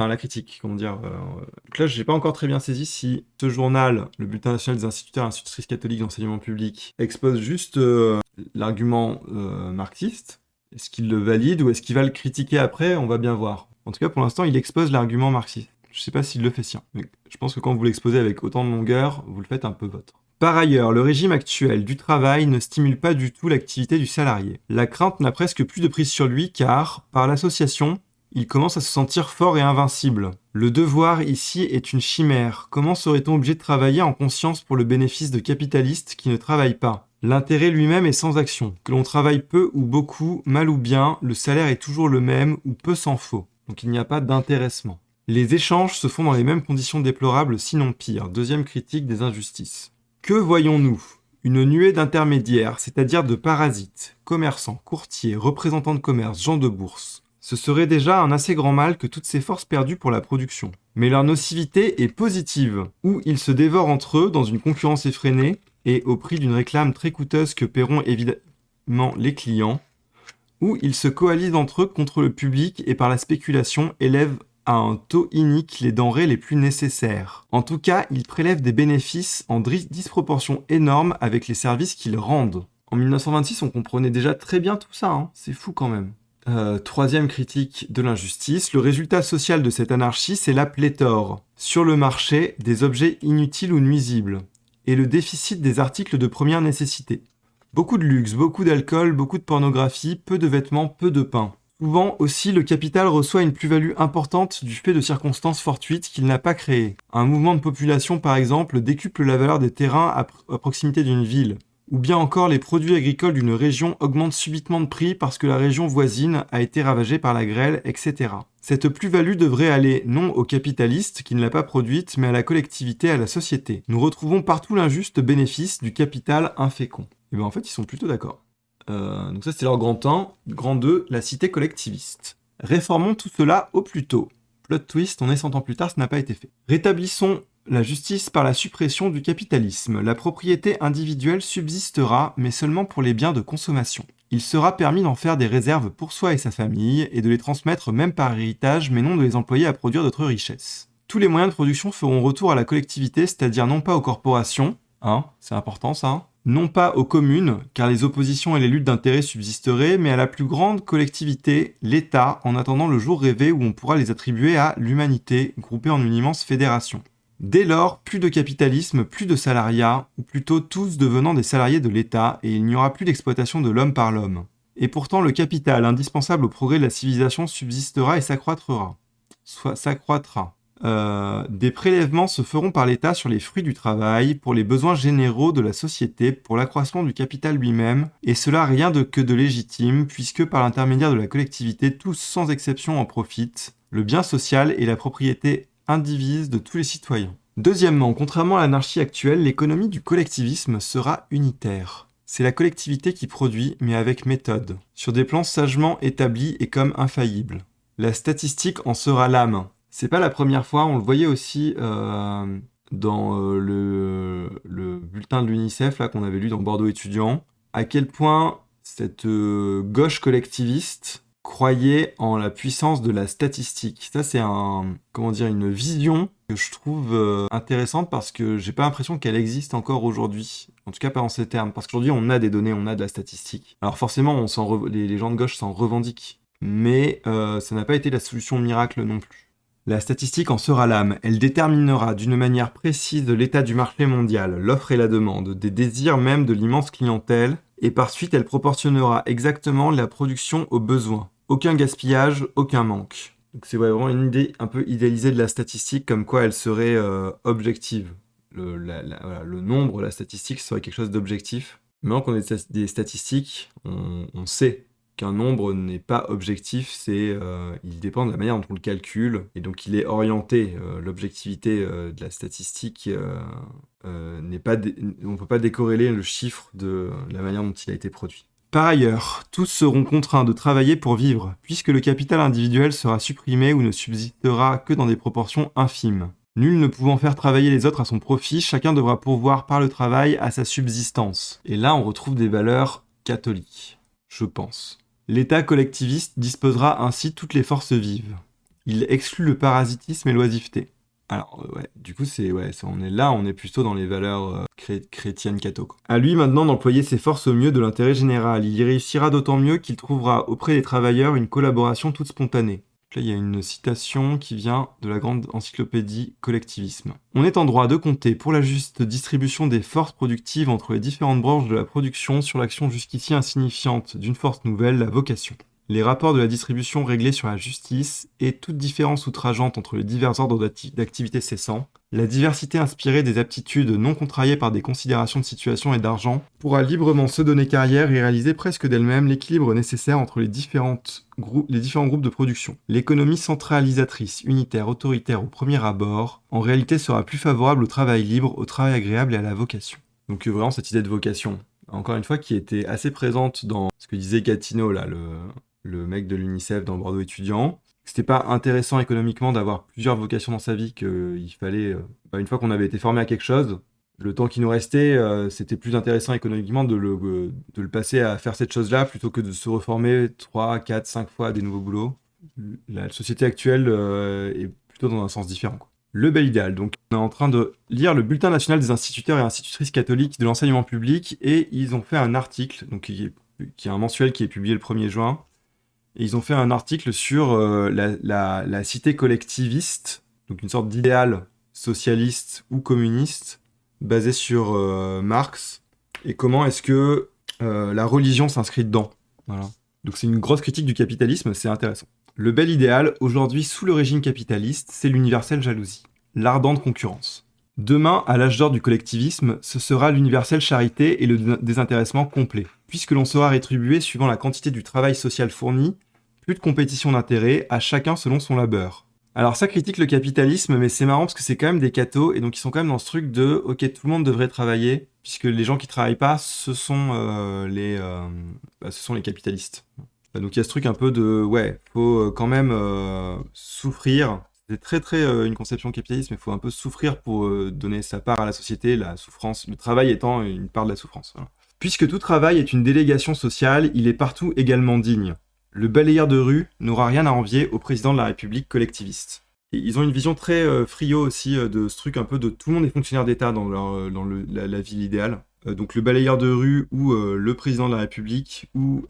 donc là, j'ai pas encore très bien saisi si ce journal, le Bulletin national des instituteurs et institutrices catholiques d'enseignement public, expose juste l'argument marxiste. Est-ce qu'il le valide ou est-ce qu'il va le critiquer après? On va bien voir. En tout cas, pour l'instant, il expose l'argument marxiste. Je sais pas s'il le fait sien, mais je pense que quand vous l'exposez avec autant de longueur, vous le faites un peu vôtre. Par ailleurs, le régime actuel du travail ne stimule pas du tout l'activité du salarié. La crainte n'a presque plus de prise sur lui car, par l'association, il commence à se sentir fort et invincible. Le devoir ici est une chimère. Comment serait-on obligé de travailler en conscience pour le bénéfice de capitalistes qui ne travaillent pas ? L'intérêt lui-même est sans action. Que l'on travaille peu ou beaucoup, mal ou bien, le salaire est toujours le même ou peu s'en faut. Donc il n'y a pas d'intéressement. Les échanges se font dans les mêmes conditions déplorables, sinon pire. Deuxième critique des injustices. Que voyons-nous ? Une nuée d'intermédiaires, c'est-à-dire de parasites, commerçants, courtiers, représentants de commerce, gens de bourse. Ce serait déjà un assez grand mal que toutes ces forces perdues pour la production. Mais leur nocivité est positive, où ils se dévorent entre eux dans une concurrence effrénée et au prix d'une réclame très coûteuse que paieront évidemment les clients, où ils se coalisent entre eux contre le public et par la spéculation élèvent à un taux inique les denrées les plus nécessaires. En tout cas, ils prélèvent des bénéfices en disproportion énorme avec les services qu'ils rendent. En 1926, on comprenait déjà très bien tout ça, hein. C'est fou quand même. Troisième critique de l'injustice, le résultat social de cette anarchie, c'est la pléthore, sur le marché, des objets inutiles ou nuisibles, et le déficit des articles de première nécessité. Beaucoup de luxe, beaucoup d'alcool, beaucoup de pornographie, peu de vêtements, peu de pain. Souvent aussi, le capital reçoit une plus-value importante du fait de circonstances fortuites qu'il n'a pas créées. Un mouvement de population, par exemple, décuple la valeur des terrains à proximité d'une ville. Ou bien encore, les produits agricoles d'une région augmentent subitement de prix parce que la région voisine a été ravagée par la grêle, etc. Cette plus-value devrait aller non aux capitalistes qui ne l'a pas produite, mais à la collectivité, à la société. Nous retrouvons partout l'injuste bénéfice du capital infécond. Et bien en fait, ils sont plutôt d'accord. Donc ça, c'était leur grand 1. Grand 2, la cité collectiviste. Réformons tout cela au plus tôt. Plot twist, on est 100 ans plus tard, ça n'a pas été fait. Rétablissons la justice par la suppression du capitalisme. La propriété individuelle subsistera, mais seulement pour les biens de consommation. Il sera permis d'en faire des réserves pour soi et sa famille, et de les transmettre même par héritage, mais non de les employer à produire d'autres richesses. Tous les moyens de production feront retour à la collectivité, c'est-à-dire non pas aux corporations, c'est important ça, non pas aux communes, car les oppositions et les luttes d'intérêts subsisteraient, mais à la plus grande collectivité, l'État, en attendant le jour rêvé où on pourra les attribuer à l'humanité, groupée en une immense fédération. Dès lors, plus de capitalisme, plus de salariat, ou plutôt tous devenant des salariés de l'État, et il n'y aura plus d'exploitation de l'homme par l'homme. Et pourtant, le capital, indispensable au progrès de la civilisation, subsistera et s'accroîtra. Des prélèvements se feront par l'État sur les fruits du travail, pour les besoins généraux de la société, pour l'accroissement du capital lui-même, et cela rien que de légitime, puisque par l'intermédiaire de la collectivité, tous sans exception en profitent, le bien social et la propriété indivise de tous les citoyens. Deuxièmement, contrairement à l'anarchie actuelle, l'économie du collectivisme sera unitaire. C'est la collectivité qui produit, mais avec méthode, sur des plans sagement établis et comme infaillibles. La statistique en sera l'âme. C'est pas la première fois, on le voyait aussi dans le bulletin de l'UNICEF là, qu'on avait lu dans Bordeaux étudiant, à quel point cette gauche collectiviste croyait en la puissance de la statistique. Ça, c'est une vision que je trouve intéressante parce que j'ai pas l'impression qu'elle existe encore aujourd'hui. En tout cas, pas en ces termes. Parce qu'aujourd'hui, on a des données, on a de la statistique. Alors forcément, les gens de gauche s'en revendiquent. Mais ça n'a pas été la solution miracle non plus. La statistique en sera l'âme. Elle déterminera d'une manière précise l'état du marché mondial, l'offre et la demande, des désirs même de l'immense clientèle, et par suite, elle proportionnera exactement la production aux besoins. Aucun gaspillage, aucun manque. Donc c'est vraiment une idée un peu idéalisée de la statistique, comme quoi elle serait objective. Le nombre, la statistique, serait quelque chose d'objectif. Maintenant qu'on a des statistiques, on sait qu'un nombre n'est pas objectif, il dépend de la manière dont on le calcule, et donc il est orienté. L'objectivité de la statistique n'est pas... on ne peut pas décorréler le chiffre de la manière dont il a été produit. Par ailleurs, tous seront contraints de travailler pour vivre, puisque le capital individuel sera supprimé ou ne subsistera que dans des proportions infimes. Nul ne pouvant faire travailler les autres à son profit, chacun devra pourvoir par le travail à sa subsistance. Et là, on retrouve des valeurs catholiques, je pense. L'État collectiviste disposera ainsi toutes les forces vives. Il exclut le parasitisme et l'oisiveté. Alors, du coup, on est plutôt dans les valeurs chrétiennes catho. À lui maintenant d'employer ses forces au mieux de l'intérêt général. Il y réussira d'autant mieux qu'il trouvera auprès des travailleurs une collaboration toute spontanée. Là, il y a une citation qui vient de la grande encyclopédie Collectivisme. On est en droit de compter pour la juste distribution des forces productives entre les différentes branches de la production sur l'action jusqu'ici insignifiante d'une force nouvelle, la vocation. Les rapports de la distribution réglés sur la justice et toute différence outrageante entre les divers ordres d'activité cessant, la diversité inspirée des aptitudes non contrariées par des considérations de situation et d'argent pourra librement se donner carrière et réaliser presque d'elle-même l'équilibre nécessaire entre les différents groupes de production. L'économie centralisatrice, unitaire, autoritaire au premier abord, en réalité sera plus favorable au travail libre, au travail agréable et à la vocation. Donc vraiment cette idée de vocation, encore une fois, qui était assez présente dans ce que disait Gatineau, là, le mec de l'UNICEF dans Bordeaux étudiant. C'était pas intéressant économiquement d'avoir plusieurs vocations dans sa vie, qu'il fallait, une fois qu'on avait été formé à quelque chose, le temps qui nous restait, c'était plus intéressant économiquement de le passer à faire cette chose-là plutôt que de se reformer 3, 4, 5 fois à des nouveaux boulots. La société actuelle est plutôt dans un sens différent, quoi. Le bel idéal. Donc, on est en train de lire le bulletin national des instituteurs et institutrices catholiques de l'enseignement public et ils ont fait un article, donc qui est un mensuel qui est publié le 1er juin. Et ils ont fait un article sur la cité collectiviste, donc une sorte d'idéal socialiste ou communiste basé sur Marx, et comment est-ce que la religion s'inscrit dedans. Voilà. Donc c'est une grosse critique du capitalisme, c'est intéressant. Le bel idéal, aujourd'hui sous le régime capitaliste, c'est l'universelle jalousie, l'ardente concurrence. Demain, à l'âge d'or du collectivisme, ce sera l'universelle charité et le désintéressement complet. Puisque l'on sera rétribué suivant la quantité du travail social fourni, plus de compétition d'intérêt, à chacun selon son labeur. Alors ça critique le capitalisme, mais c'est marrant parce que c'est quand même des cathos, et donc ils sont quand même dans ce truc de « ok, tout le monde devrait travailler », puisque les gens qui travaillent pas, ce sont les capitalistes. Donc il y a ce truc un peu de « ouais, faut quand même souffrir ». C'est très une conception capitaliste, mais il faut un peu souffrir pour donner sa part à la société, la souffrance, le travail étant une part de la souffrance. Voilà. Puisque tout travail est une délégation sociale, il est partout également digne. Le balayeur de rue n'aura rien à envier au président de la République collectiviste. Et ils ont une vision très frio aussi de ce truc un peu de tout le monde est fonctionnaire d'État dans la ville idéale. Donc le balayeur de rue ou le président de la République ou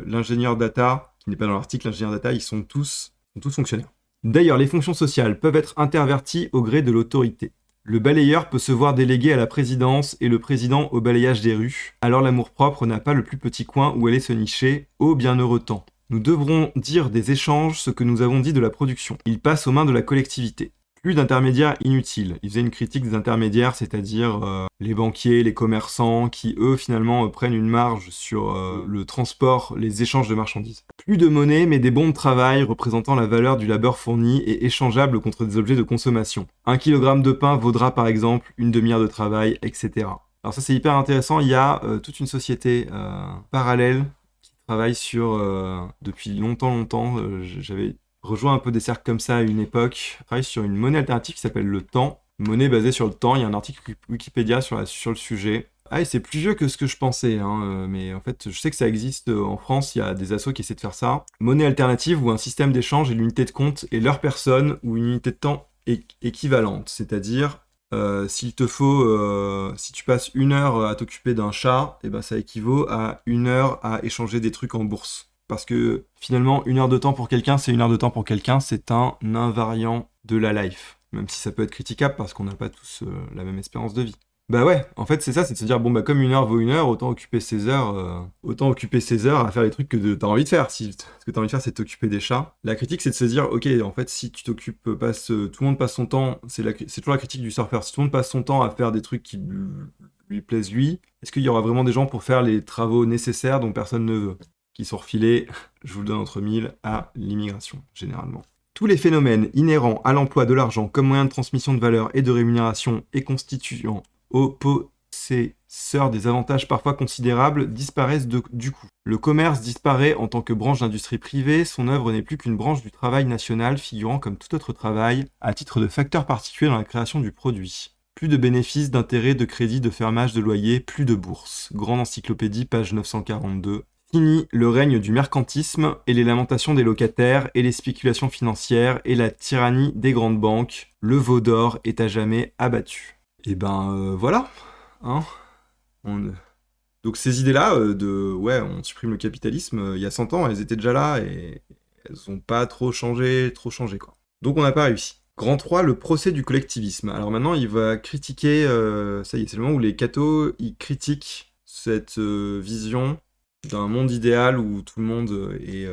l'ingénieur data, qui n'est pas dans l'article, l'ingénieur data, ils sont tous fonctionnaires. D'ailleurs, les fonctions sociales peuvent être interverties au gré de l'autorité. Le balayeur peut se voir délégué à la présidence et le président au balayage des rues. Alors l'amour-propre n'a pas le plus petit coin où aller se nicher. Ô bienheureux temps. Nous devrons dire des échanges ce que nous avons dit de la production. Il passe aux mains de la collectivité. Plus d'intermédiaires inutiles. Il faisait une critique des intermédiaires, c'est-à-dire les banquiers, les commerçants, qui eux finalement prennent une marge sur le transport, les échanges de marchandises. Plus de monnaie, mais des bons de travail représentant la valeur du labeur fourni et échangeables contre des objets de consommation. 1 kilogramme de pain vaudra par exemple une demi-heure de travail, etc. Alors ça c'est hyper intéressant, il y a toute une société parallèle qui travaille sur, depuis longtemps, j'avais rejoint un peu des cercles comme ça à une époque, travaille sur une monnaie alternative qui s'appelle le temps, une monnaie basée sur le temps, il y a un article Wikipédia sur le sujet. Ah, et c'est plus vieux que ce que je pensais, mais en fait, je sais que ça existe en France, il y a des assos qui essaient de faire ça. Monnaie alternative ou un système d'échange et l'unité de compte est leur personne ou une unité de temps équivalente, c'est-à-dire si tu passes 1 heure à t'occuper d'un chat, et ben ça équivaut à 1 heure à échanger des trucs en bourse. Parce que finalement, 1 heure de temps pour quelqu'un, c'est 1 heure de temps pour quelqu'un, c'est un invariant de la life. Même si ça peut être critiquable parce qu'on n'a pas tous la même espérance de vie. Bah ouais, en fait c'est ça, c'est de se dire, bon bah comme 1 heure vaut 1 heure, autant occuper 16 heures à faire les trucs que t'as envie de faire. Si ce que t'as envie de faire c'est t'occuper des chats. La critique c'est de se dire, ok, en fait si tu t'occupes, tout le monde passe son temps, c'est toujours la critique du surfeur, si tout le monde passe son temps à faire des trucs qui lui plaisent lui, est-ce qu'il y aura vraiment des gens pour faire les travaux nécessaires dont personne ne veut, qui sont refilés, je vous le donne entre mille, à l'immigration, généralement. Tous les phénomènes inhérents à l'emploi de l'argent comme moyen de transmission de valeur et de rémunération et constituant aux possesseurs des avantages parfois considérables disparaissent du coup. Le commerce disparaît en tant que branche d'industrie privée, son œuvre n'est plus qu'une branche du travail national figurant comme tout autre travail à titre de facteur particulier dans la création du produit. Plus de bénéfices, d'intérêts, de crédits, de fermage, de loyers, plus de bourse. Grande encyclopédie, page 942. Fini le règne du mercantisme et les lamentations des locataires et les spéculations financières et la tyrannie des grandes banques. Le veau d'or est à jamais abattu. Et ben voilà, hein. Donc ces idées-là on supprime le capitalisme, il y a 100 ans, elles étaient déjà là et elles ont pas trop changé quoi. Donc on n'a pas réussi. Grand 3, le procès du collectivisme. Alors maintenant, il va critiquer, ça y est, c'est le moment où les cathos, ils critiquent cette vision d'un monde idéal où tout le monde est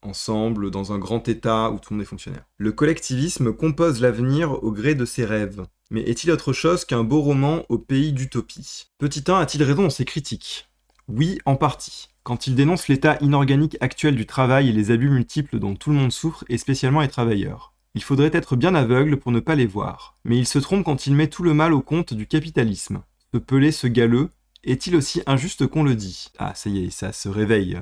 ensemble, dans un grand état où tout le monde est fonctionnaire. Le collectivisme compose l'avenir au gré de ses rêves. Mais est-il autre chose qu'un beau roman au pays d'utopie? Petit 1 a-t-il raison dans ses critiques? Oui, en partie. Quand il dénonce l'état inorganique actuel du travail et les abus multiples dont tout le monde souffre, et spécialement les travailleurs. Il faudrait être bien aveugle pour ne pas les voir. Mais il se trompe quand il met tout le mal au compte du capitalisme. Ce pelé, ce galeux, est-il aussi injuste qu'on le dit? Ah, ça y est, ça se réveille.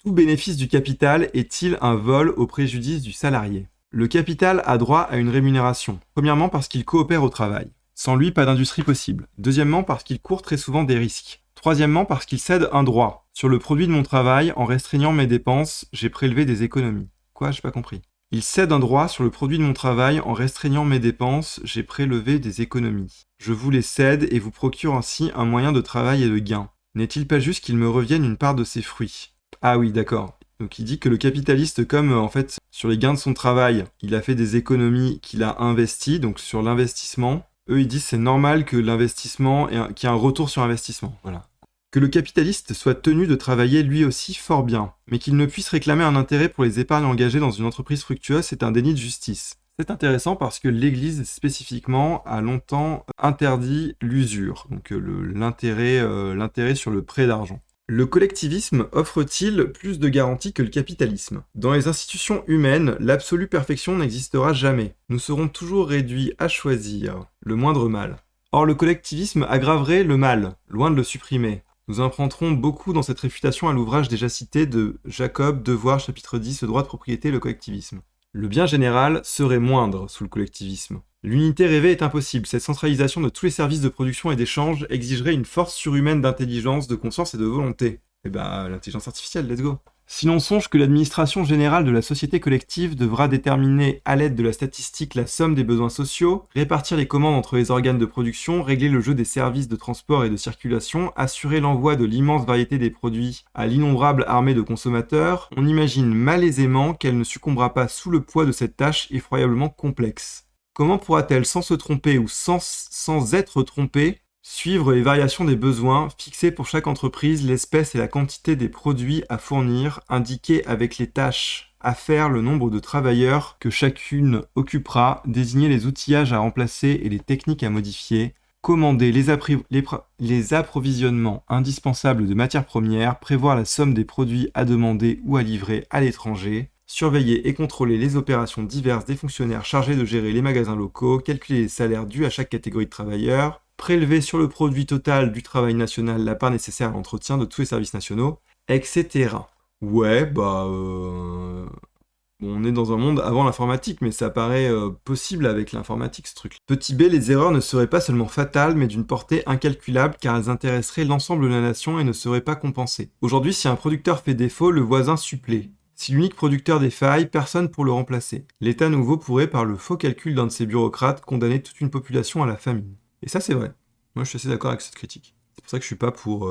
Tout bénéfice du capital est-il un vol au préjudice du salarié? Le capital a droit à une rémunération. Premièrement parce qu'il coopère au travail. Sans lui, pas d'industrie possible. Deuxièmement parce qu'il court très souvent des risques. Troisièmement parce qu'il cède un droit. Sur le produit de mon travail, en restreignant mes dépenses, j'ai prélevé des économies. Quoi? J'ai pas compris. Il cède un droit sur le produit de mon travail, en restreignant mes dépenses, j'ai prélevé des économies. Je vous les cède et vous procure ainsi un moyen de travail et de gain. N'est-il pas juste qu'il me revienne une part de ces fruits? Ah oui, d'accord. Donc il dit que le capitaliste, comme en fait sur les gains de son travail, il a fait des économies qu'il a investies, donc sur l'investissement, eux ils disent c'est normal que l'investissement, qu'il y ait un retour sur investissement. Voilà. Que le capitaliste soit tenu de travailler lui aussi fort bien, mais qu'il ne puisse réclamer un intérêt pour les épargnes engagées dans une entreprise fructueuse, c'est un déni de justice. C'est intéressant parce que l'Église spécifiquement a longtemps interdit l'usure, donc l'intérêt sur le prêt d'argent. Le collectivisme offre-t-il plus de garanties que le capitalisme? Dans les institutions humaines, l'absolue perfection n'existera jamais. Nous serons toujours réduits à choisir le moindre mal. Or le collectivisme aggraverait le mal, loin de le supprimer. Nous emprunterons beaucoup dans cette réfutation à l'ouvrage déjà cité de Jacob, Devoir, chapitre 10, le droit de propriété et le collectivisme. Le bien général serait moindre sous le collectivisme. L'unité rêvée est impossible, cette centralisation de tous les services de production et d'échange exigerait une force surhumaine d'intelligence, de conscience et de volonté. Eh ben, l'intelligence artificielle, let's go. Si l'on songe que l'administration générale de la société collective devra déterminer à l'aide de la statistique la somme des besoins sociaux, répartir les commandes entre les organes de production, régler le jeu des services de transport et de circulation, assurer l'envoi de l'immense variété des produits à l'innombrable armée de consommateurs, on imagine malaisément qu'elle ne succombera pas sous le poids de cette tâche effroyablement complexe. Comment pourra-t-elle, sans se tromper ou sans être trompée, suivre les variations des besoins, fixer pour chaque entreprise l'espèce et la quantité des produits à fournir, indiquer avec les tâches à faire le nombre de travailleurs que chacune occupera, désigner les outillages à remplacer et les techniques à modifier, commander les approvisionnements indispensables de matières premières, prévoir la somme des produits à demander ou à livrer à l'étranger, surveiller et contrôler les opérations diverses des fonctionnaires chargés de gérer les magasins locaux, calculer les salaires dus à chaque catégorie de travailleurs, prélever sur le produit total du travail national la part nécessaire à l'entretien de tous les services nationaux, etc. Ouais, on est dans un monde avant l'informatique, mais ça paraît possible avec l'informatique, ce truc. Petit b, les erreurs ne seraient pas seulement fatales, mais d'une portée incalculable, car elles intéresseraient l'ensemble de la nation et ne seraient pas compensées. Aujourd'hui, si un producteur fait défaut, le voisin supplée. Si l'unique producteur défaille, personne pour le remplacer. L'État nouveau pourrait, par le faux calcul d'un de ses bureaucrates, condamner toute une population à la famine. Et ça, c'est vrai. Moi, je suis assez d'accord avec cette critique. C'est pour ça que je suis pas pour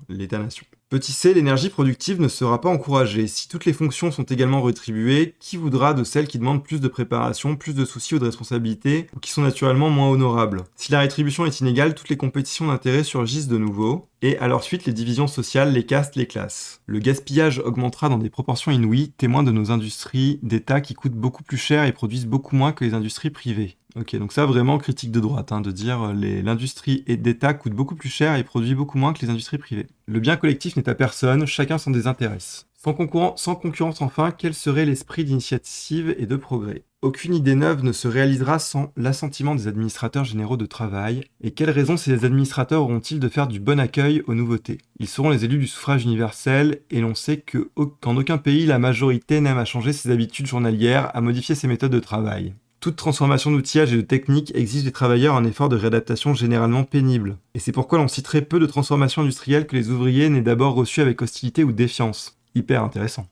l'État-nation. Petit c, l'énergie productive ne sera pas encouragée. Si toutes les fonctions sont également rétribuées, qui voudra de celles qui demandent plus de préparation, plus de soucis ou de responsabilités, ou qui sont naturellement moins honorables? Si la rétribution est inégale, toutes les compétitions d'intérêt surgissent de nouveau, et à leur suite les divisions sociales, les castes, les classes. Le gaspillage augmentera dans des proportions inouïes, témoin de nos industries d'État qui coûtent beaucoup plus cher et produisent beaucoup moins que les industries privées. Ok, donc ça vraiment critique de droite, de dire l'industrie d'État coûte beaucoup plus cher et produit beaucoup moins que les industries privées. Le bien collectif n'est à personne, chacun s'en désintéresse. Sans concurrence enfin, quel serait l'esprit d'initiative et de progrès? Aucune idée neuve ne se réalisera sans l'assentiment des administrateurs généraux de travail. Et quelles raisons ces administrateurs auront-ils de faire du bon accueil aux nouveautés? Ils seront les élus du suffrage universel, et l'on sait qu'en aucun pays la majorité n'aime à changer ses habitudes journalières, à modifier ses méthodes de travail. Toute transformation d'outillage et de technique exige des travailleurs un effort de réadaptation généralement pénible. Et c'est pourquoi l'on cite très peu de transformations industrielles que les ouvriers n'aient d'abord reçues avec hostilité ou défiance. Hyper intéressant.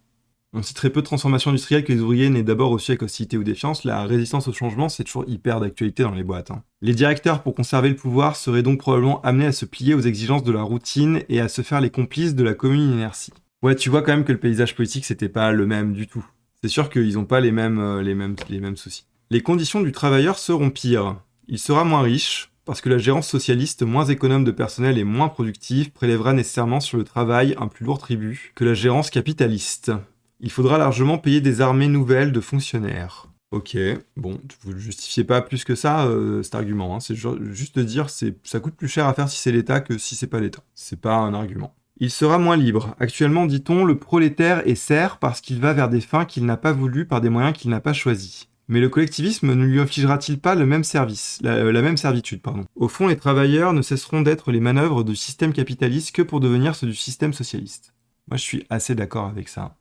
On cite très peu de transformations industrielles que les ouvriers n'aient d'abord reçues avec hostilité ou défiance. La résistance au changement, c'est toujours hyper d'actualité dans les boîtes. Les directeurs, pour conserver le pouvoir, seraient donc probablement amenés à se plier aux exigences de la routine et à se faire les complices de la commune inertie. Ouais, tu vois quand même que le paysage politique, c'était pas le même du tout. C'est sûr qu'ils ont pas les mêmes soucis. Les conditions du travailleur seront pires. Il sera moins riche, parce que la gérance socialiste, moins économe de personnel et moins productive, prélèvera nécessairement sur le travail un plus lourd tribut que la gérance capitaliste. Il faudra largement payer des armées nouvelles de fonctionnaires. Ok, bon, vous ne justifiez pas plus que ça cet argument. Hein. C'est juste de dire ça coûte plus cher à faire si c'est l'État que si c'est pas l'État. C'est pas un argument. Il sera moins libre. Actuellement, dit-on, le prolétaire est serf parce qu'il va vers des fins qu'il n'a pas voulues par des moyens qu'il n'a pas choisis. Mais le collectivisme ne lui infligera-t-il pas le même service, la même servitude, pardon. Au fond, les travailleurs ne cesseront d'être les manœuvres du système capitaliste que pour devenir ceux du système socialiste. Moi, je suis assez d'accord avec ça.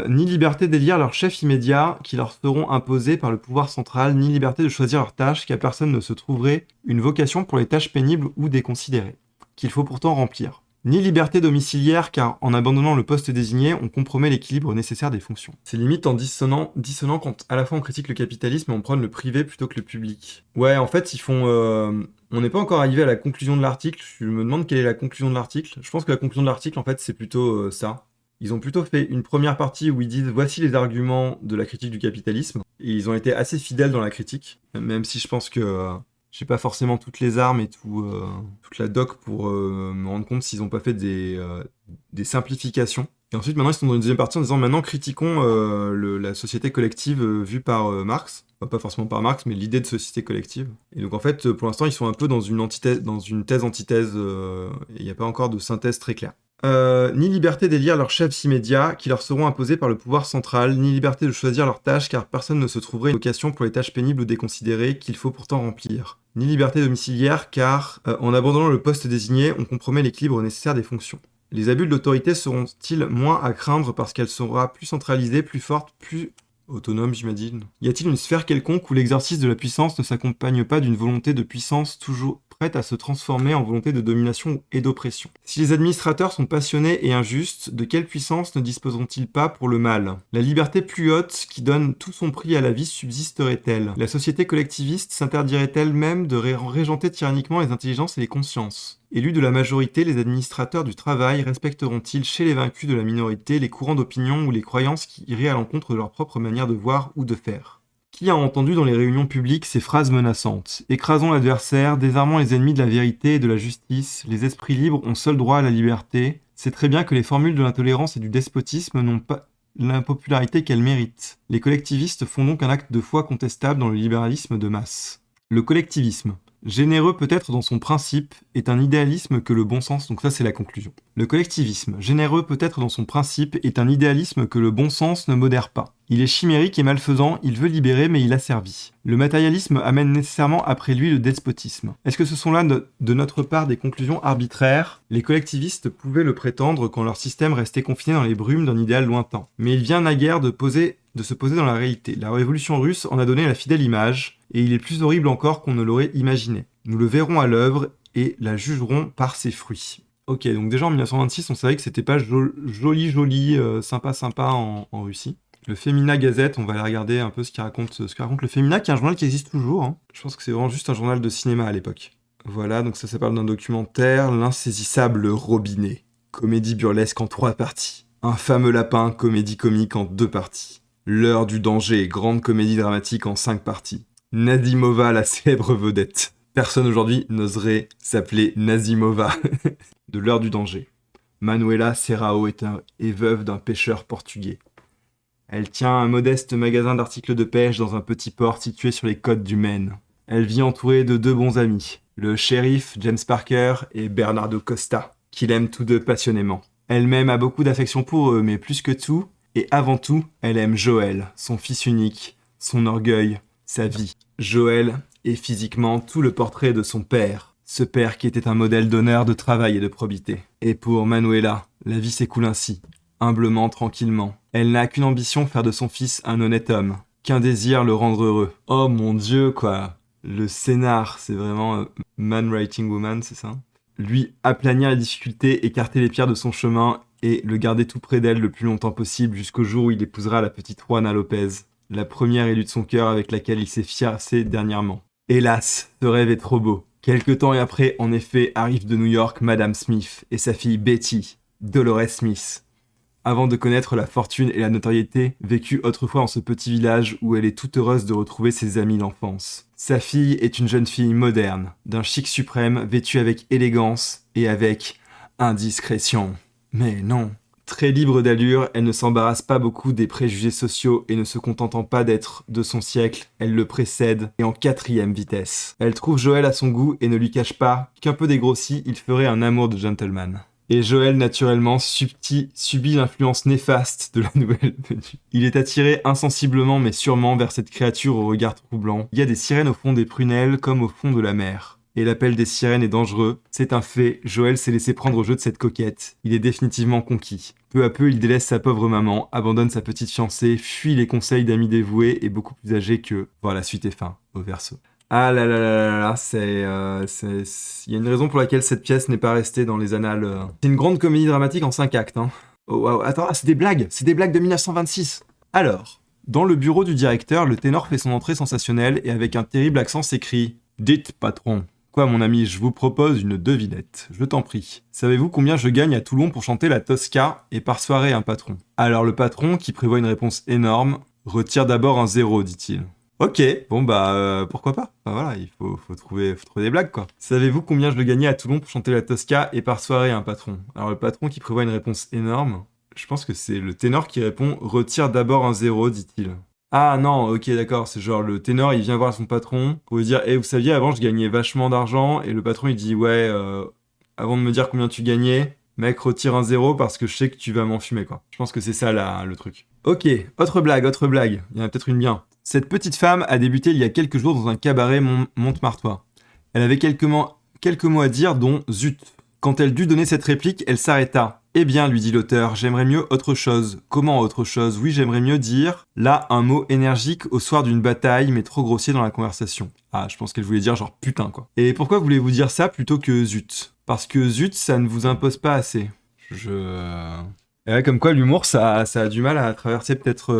Ni liberté d'élire leurs chefs immédiats qui leur seront imposés par le pouvoir central, ni liberté de choisir leurs tâches, car personne ne se trouverait une vocation pour les tâches pénibles ou déconsidérées, qu'il faut pourtant remplir. Ni liberté domiciliaire, car en abandonnant le poste désigné, on compromet l'équilibre nécessaire des fonctions. C'est limite en dissonant quand à la fois on critique le capitalisme et on prône le privé plutôt que le public. Ouais, en fait, ils font... On n'est pas encore arrivé à la conclusion de l'article. Je me demande quelle est la conclusion de l'article. Je pense que la conclusion de l'article, en fait, c'est plutôt ça. Ils ont plutôt fait une première partie où ils disent voici les arguments de la critique du capitalisme. Et ils ont été assez fidèles dans la critique, même si je pense que j'ai pas forcément toutes les armes et toute la doc pour me rendre compte s'ils ont pas fait des simplifications. Et ensuite, maintenant, ils sont dans une deuxième partie en disant maintenant critiquons la société collective vue par Marx. Enfin, pas forcément par Marx, mais l'idée de société collective. Et donc en fait, pour l'instant, ils sont un peu dans une thèse-antithèse, et il n'y a pas encore de synthèse très claire. Ni liberté d'élire leurs chefs immédiats qui leur seront imposés par le pouvoir central, ni liberté de choisir leurs tâches car personne ne se trouverait une vocation pour les tâches pénibles ou déconsidérées qu'il faut pourtant remplir. Ni liberté domiciliaire car, en abandonnant le poste désigné, on compromet l'équilibre nécessaire des fonctions. Les abus de l'autorité seront-ils moins à craindre parce qu'elle sera plus centralisée, plus forte, plus autonome, j'imagine. Y a-t-il une sphère quelconque où l'exercice de la puissance ne s'accompagne pas d'une volonté de puissance toujours prête à se transformer en volonté de domination et d'oppression? Si les administrateurs sont passionnés et injustes, de quelle puissance ne disposeront-ils pas pour le mal? La liberté plus haute qui donne tout son prix à la vie subsisterait-elle? La société collectiviste s'interdirait-elle même de régenter tyranniquement les intelligences et les consciences? Élus de la majorité, les administrateurs du travail respecteront-ils chez les vaincus de la minorité les courants d'opinion ou les croyances qui iraient à l'encontre de leur propre manière de voir ou de faire? Qui a entendu dans les réunions publiques ces phrases menaçantes? Écrasons l'adversaire, désarmons les ennemis de la vérité et de la justice, les esprits libres ont seul droit à la liberté. C'est très bien que les formules de l'intolérance et du despotisme n'ont pas l'impopularité qu'elles méritent. Les collectivistes font donc un acte de foi contestable dans le libéralisme de masse. Le collectivisme, généreux peut-être dans son principe, est un idéalisme que le bon sens... Donc ça c'est la conclusion. Le collectivisme, généreux peut-être dans son principe, est un idéalisme que le bon sens ne modère pas. Il est chimérique et malfaisant, il veut libérer mais il asservit. Le matérialisme amène nécessairement après lui le despotisme. Est-ce que ce sont là de notre part des conclusions arbitraires? Les collectivistes pouvaient le prétendre quand leur système restait confiné dans les brumes d'un idéal lointain. Mais il vient naguère de se poser dans la réalité. La révolution russe en a donné la fidèle image, et il est plus horrible encore qu'on ne l'aurait imaginé. Nous le verrons à l'œuvre et la jugerons par ses fruits. Ok, donc déjà en 1926, on savait que c'était pas joli, sympa en Russie. Le Femina Gazette, on va aller regarder un peu ce que raconte le Femina, qui est un journal qui existe toujours. Hein. Je pense que c'est vraiment juste un journal de cinéma à l'époque. Voilà, donc ça parle d'un documentaire, L'insaisissable robinet. Comédie burlesque en 3 parties. Un fameux lapin, comédie comique en 2 parties. L'heure du danger, grande comédie dramatique en 5 parties. Nazimova, la célèbre vedette. Personne aujourd'hui n'oserait s'appeler Nazimova. De l'heure du danger. Manuela Serrao est veuve d'un pêcheur portugais. Elle tient un modeste magasin d'articles de pêche dans un petit port situé sur les côtes du Maine. Elle vit entourée de 2 bons amis, le shérif James Parker et Bernardo Costa, qui l'aiment tous 2 passionnément. Elle-même a beaucoup d'affection pour eux, mais plus que tout, et avant tout, elle aime Joël, son fils unique, son orgueil, sa vie. Joël est physiquement tout le portrait de son père, ce père qui était un modèle d'honneur, de travail et de probité. Et pour Manuela, la vie s'écoule ainsi, humblement, tranquillement. Elle n'a qu'une ambition, faire de son fils un honnête homme, qu'un désir, le rendre heureux. Oh mon Dieu, quoi. Le scénar, c'est vraiment Man Writing Woman, c'est ça? Lui aplanir les difficultés, écarter les pierres de son chemin et le garder tout près d'elle le plus longtemps possible jusqu'au jour où il épousera la petite Juana Lopez, la première élue de son cœur avec laquelle il s'est fiancé dernièrement. Hélas, ce rêve est trop beau. Quelque temps et après, en effet, arrive de New York Madame Smith et sa fille Betty, Dolores Smith. avant de connaître la fortune et la notoriété, vécut autrefois dans ce petit village où elle est toute heureuse de retrouver ses amis d'enfance. Sa fille est une jeune fille moderne, d'un chic suprême, vêtue avec élégance et avec indiscrétion. Mais non. Très libre d'allure, elle ne s'embarrasse pas beaucoup des préjugés sociaux et ne se contentant pas d'être de son siècle, elle le précède et en 4e vitesse. Elle trouve Joël à son goût et ne lui cache pas qu'un peu dégrossi, il ferait un amour de gentleman. Et Joël, naturellement, subit l'influence néfaste de la nouvelle venue. Il est attiré insensiblement mais sûrement vers cette créature au regard troublant. Il y a des sirènes au fond des prunelles comme au fond de la mer. Et l'appel des sirènes est dangereux. C'est un fait, Joël s'est laissé prendre au jeu de cette coquette. Il est définitivement conquis. Peu à peu, il délaisse sa pauvre maman, abandonne sa petite fiancée, fuit les conseils d'amis dévoués et beaucoup plus âgés que... Voilà, la suite est fin, au verso. Ah là là là là là, il y a une raison pour laquelle cette pièce n'est pas restée dans les annales. C'est une grande comédie dramatique en 5 actes. Hein. Oh wow, attends, c'est des blagues de 1926. Alors, dans le bureau du directeur, le ténor fait son entrée sensationnelle et avec un terrible accent s'écrie « Dites, patron ». Quoi, mon ami, je vous propose une devinette, je t'en prie. Savez-vous combien je gagne à Toulon pour chanter la Tosca et par soirée un patron? Alors le patron, qui prévoit une réponse énorme, retire d'abord un 0, dit-il. Ok, bon pourquoi pas? Enfin voilà, il faut trouver des blagues quoi. Savez-vous combien je gagnais à Toulon pour chanter la Tosca et par soirée un patron? Alors le patron qui prévoit une réponse énorme, je pense que c'est le ténor qui répond « retire d'abord un 0, dit-il ». Ah non, ok, d'accord, c'est genre le ténor, il vient voir son patron pour lui dire « Eh, vous saviez, avant, je gagnais vachement d'argent. » Et le patron, il dit « Ouais, avant de me dire combien tu gagnais, mec, retire un 0 parce que je sais que tu vas m'enfumer, quoi. » Je pense que c'est ça, le truc. Ok, autre blague. Il y en a peut-être une bien. Cette petite femme a débuté il y a quelques jours dans un cabaret Montmartois. Elle avait quelques mots à dire, dont « Zut ». Quand elle dut donner cette réplique, elle s'arrêta. « Eh bien, lui dit l'auteur, j'aimerais mieux autre chose. » « Comment autre chose? Oui, j'aimerais mieux dire, là, un mot énergique au soir d'une bataille, mais trop grossier dans la conversation. » Ah, je pense qu'elle voulait dire genre putain, quoi. Et pourquoi voulez-vous dire ça plutôt que zut? Parce que zut, ça ne vous impose pas assez. Et ouais, comme quoi, l'humour, ça a du mal à traverser peut-être...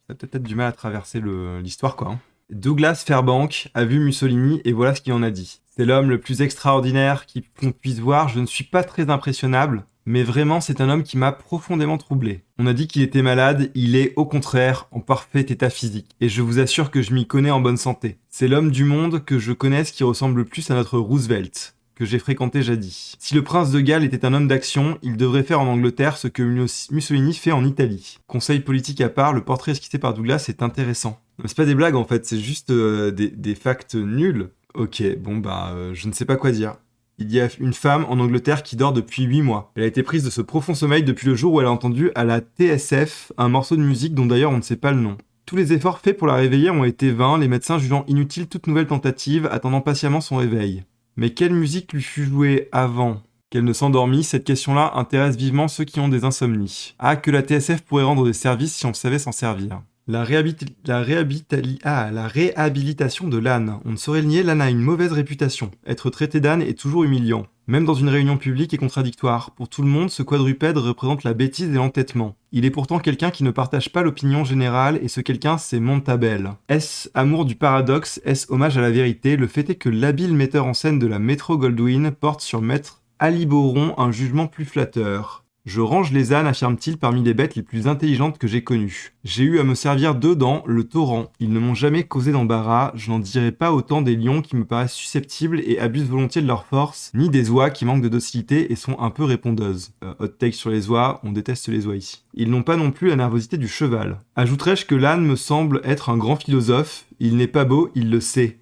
ça a peut-être du mal à traverser l'histoire, quoi. Hein. Douglas Fairbanks a vu Mussolini et voilà ce qu'il en a dit. C'est l'homme le plus extraordinaire qu'on puisse voir, je ne suis pas très impressionnable, mais vraiment c'est un homme qui m'a profondément troublé. On a dit qu'il était malade, il est au contraire en parfait état physique, et je vous assure que je m'y connais en bonne santé. C'est l'homme du monde que je connaisse qui ressemble le plus à notre Roosevelt, que j'ai fréquenté jadis. Si le prince de Galles était un homme d'action, il devrait faire en Angleterre ce que Mussolini fait en Italie. Conseil politique à part, le portrait esquissé par Douglas est intéressant. C'est pas des blagues en fait, c'est juste des facts nuls. Ok, je ne sais pas quoi dire. Il y a une femme en Angleterre qui dort depuis 8 mois. Elle a été prise de ce profond sommeil depuis le jour où elle a entendu à la TSF un morceau de musique dont d'ailleurs on ne sait pas le nom. Tous les efforts faits pour la réveiller ont été vains, les médecins jugeant inutile toute nouvelle tentative, attendant patiemment son réveil. Mais quelle musique lui fut jouée avant qu'elle ne s'endormit? Cette question-là intéresse vivement ceux qui ont des insomnies. Ah, que la TSF pourrait rendre des services si on savait s'en servir. La réhabilitation de l'âne. On ne saurait le nier, l'âne a une mauvaise réputation. Être traité d'âne est toujours humiliant. Même dans une réunion publique et contradictoire. Pour tout le monde, ce quadrupède représente la bêtise et l'entêtement. Il est pourtant quelqu'un qui ne partage pas l'opinion générale, et ce quelqu'un, c'est Montabel. Est-ce amour du paradoxe? Est-ce hommage à la vérité? Le fait est que l'habile metteur en scène de la Metro-Goldwyn porte sur Maître Aliboron un jugement plus flatteur. Je range les ânes, affirme-t-il, parmi les bêtes les plus intelligentes que j'ai connues. J'ai eu à me servir d'eux dans le torrent. Ils ne m'ont jamais causé d'embarras, je n'en dirai pas autant des lions qui me paraissent susceptibles et abusent volontiers de leur force, ni des oies qui manquent de docilité et sont un peu répondeuses. Hot take sur les oies, on déteste les oies ici. Ils n'ont pas non plus la nervosité du cheval. Ajouterais-je que l'âne me semble être un grand philosophe, il n'est pas beau, il le sait.